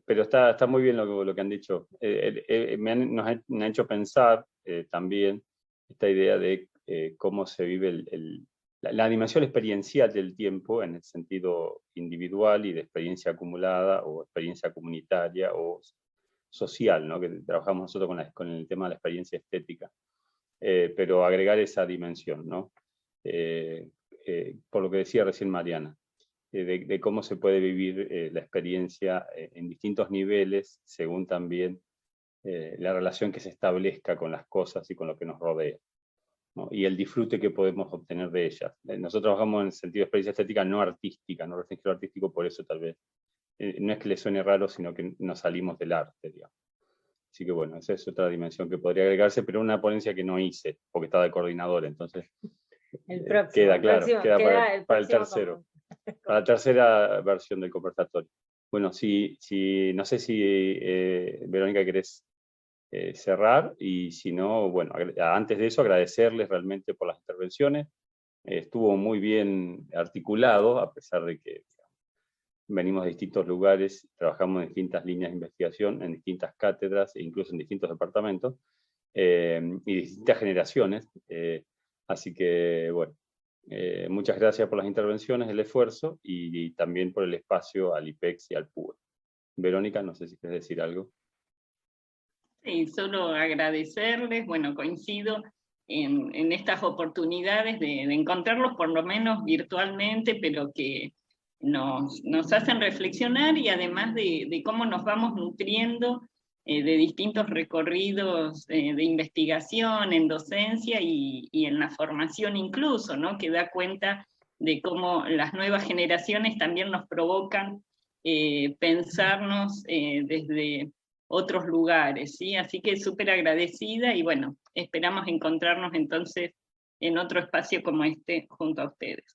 Pero está muy bien lo que han dicho. Nos han hecho pensar también esta idea de cómo se vive la dimensión experiencial del tiempo en el sentido individual y de experiencia acumulada o experiencia comunitaria o social, ¿no? Que trabajamos nosotros con el tema de la experiencia estética. Pero agregar esa dimensión, ¿no? Por lo que decía recién Mariana, de cómo se puede vivir la experiencia en distintos niveles, según también la relación que se establezca con las cosas y con lo que nos rodea, ¿no? Y el disfrute que podemos obtener de ellas. Nosotros trabajamos en el sentido de experiencia estética no artística, no restringido artístico, por eso tal vez no es que le suene raro, sino que nos salimos del arte, digamos. Así que bueno, esa es otra dimensión que podría agregarse, pero una ponencia que no hice, porque estaba de coordinador, entonces el próximo, queda claro, queda para el tercero. Para la tercera versión del conversatorio. Bueno, no sé si Verónica querés cerrar, y si no, bueno, antes de eso agradecerles realmente por las intervenciones. Estuvo muy bien articulado, a pesar de que venimos de distintos lugares, trabajamos en distintas líneas de investigación, en distintas cátedras e incluso en distintos departamentos y distintas generaciones. Así que, bueno, muchas gracias por las intervenciones, el esfuerzo y también por el espacio al IPEX y al PUE. Verónica, no sé si quieres decir algo. Sí, solo agradecerles, bueno, coincido en estas oportunidades de encontrarlos por lo menos virtualmente, pero que nos hacen reflexionar y además de cómo nos vamos nutriendo de distintos recorridos de investigación, en docencia y en la formación incluso, ¿no? Que da cuenta de cómo las nuevas generaciones también nos provocan pensarnos desde otros lugares, ¿sí? Así que súper agradecida y bueno, esperamos encontrarnos entonces en otro espacio como este junto a ustedes.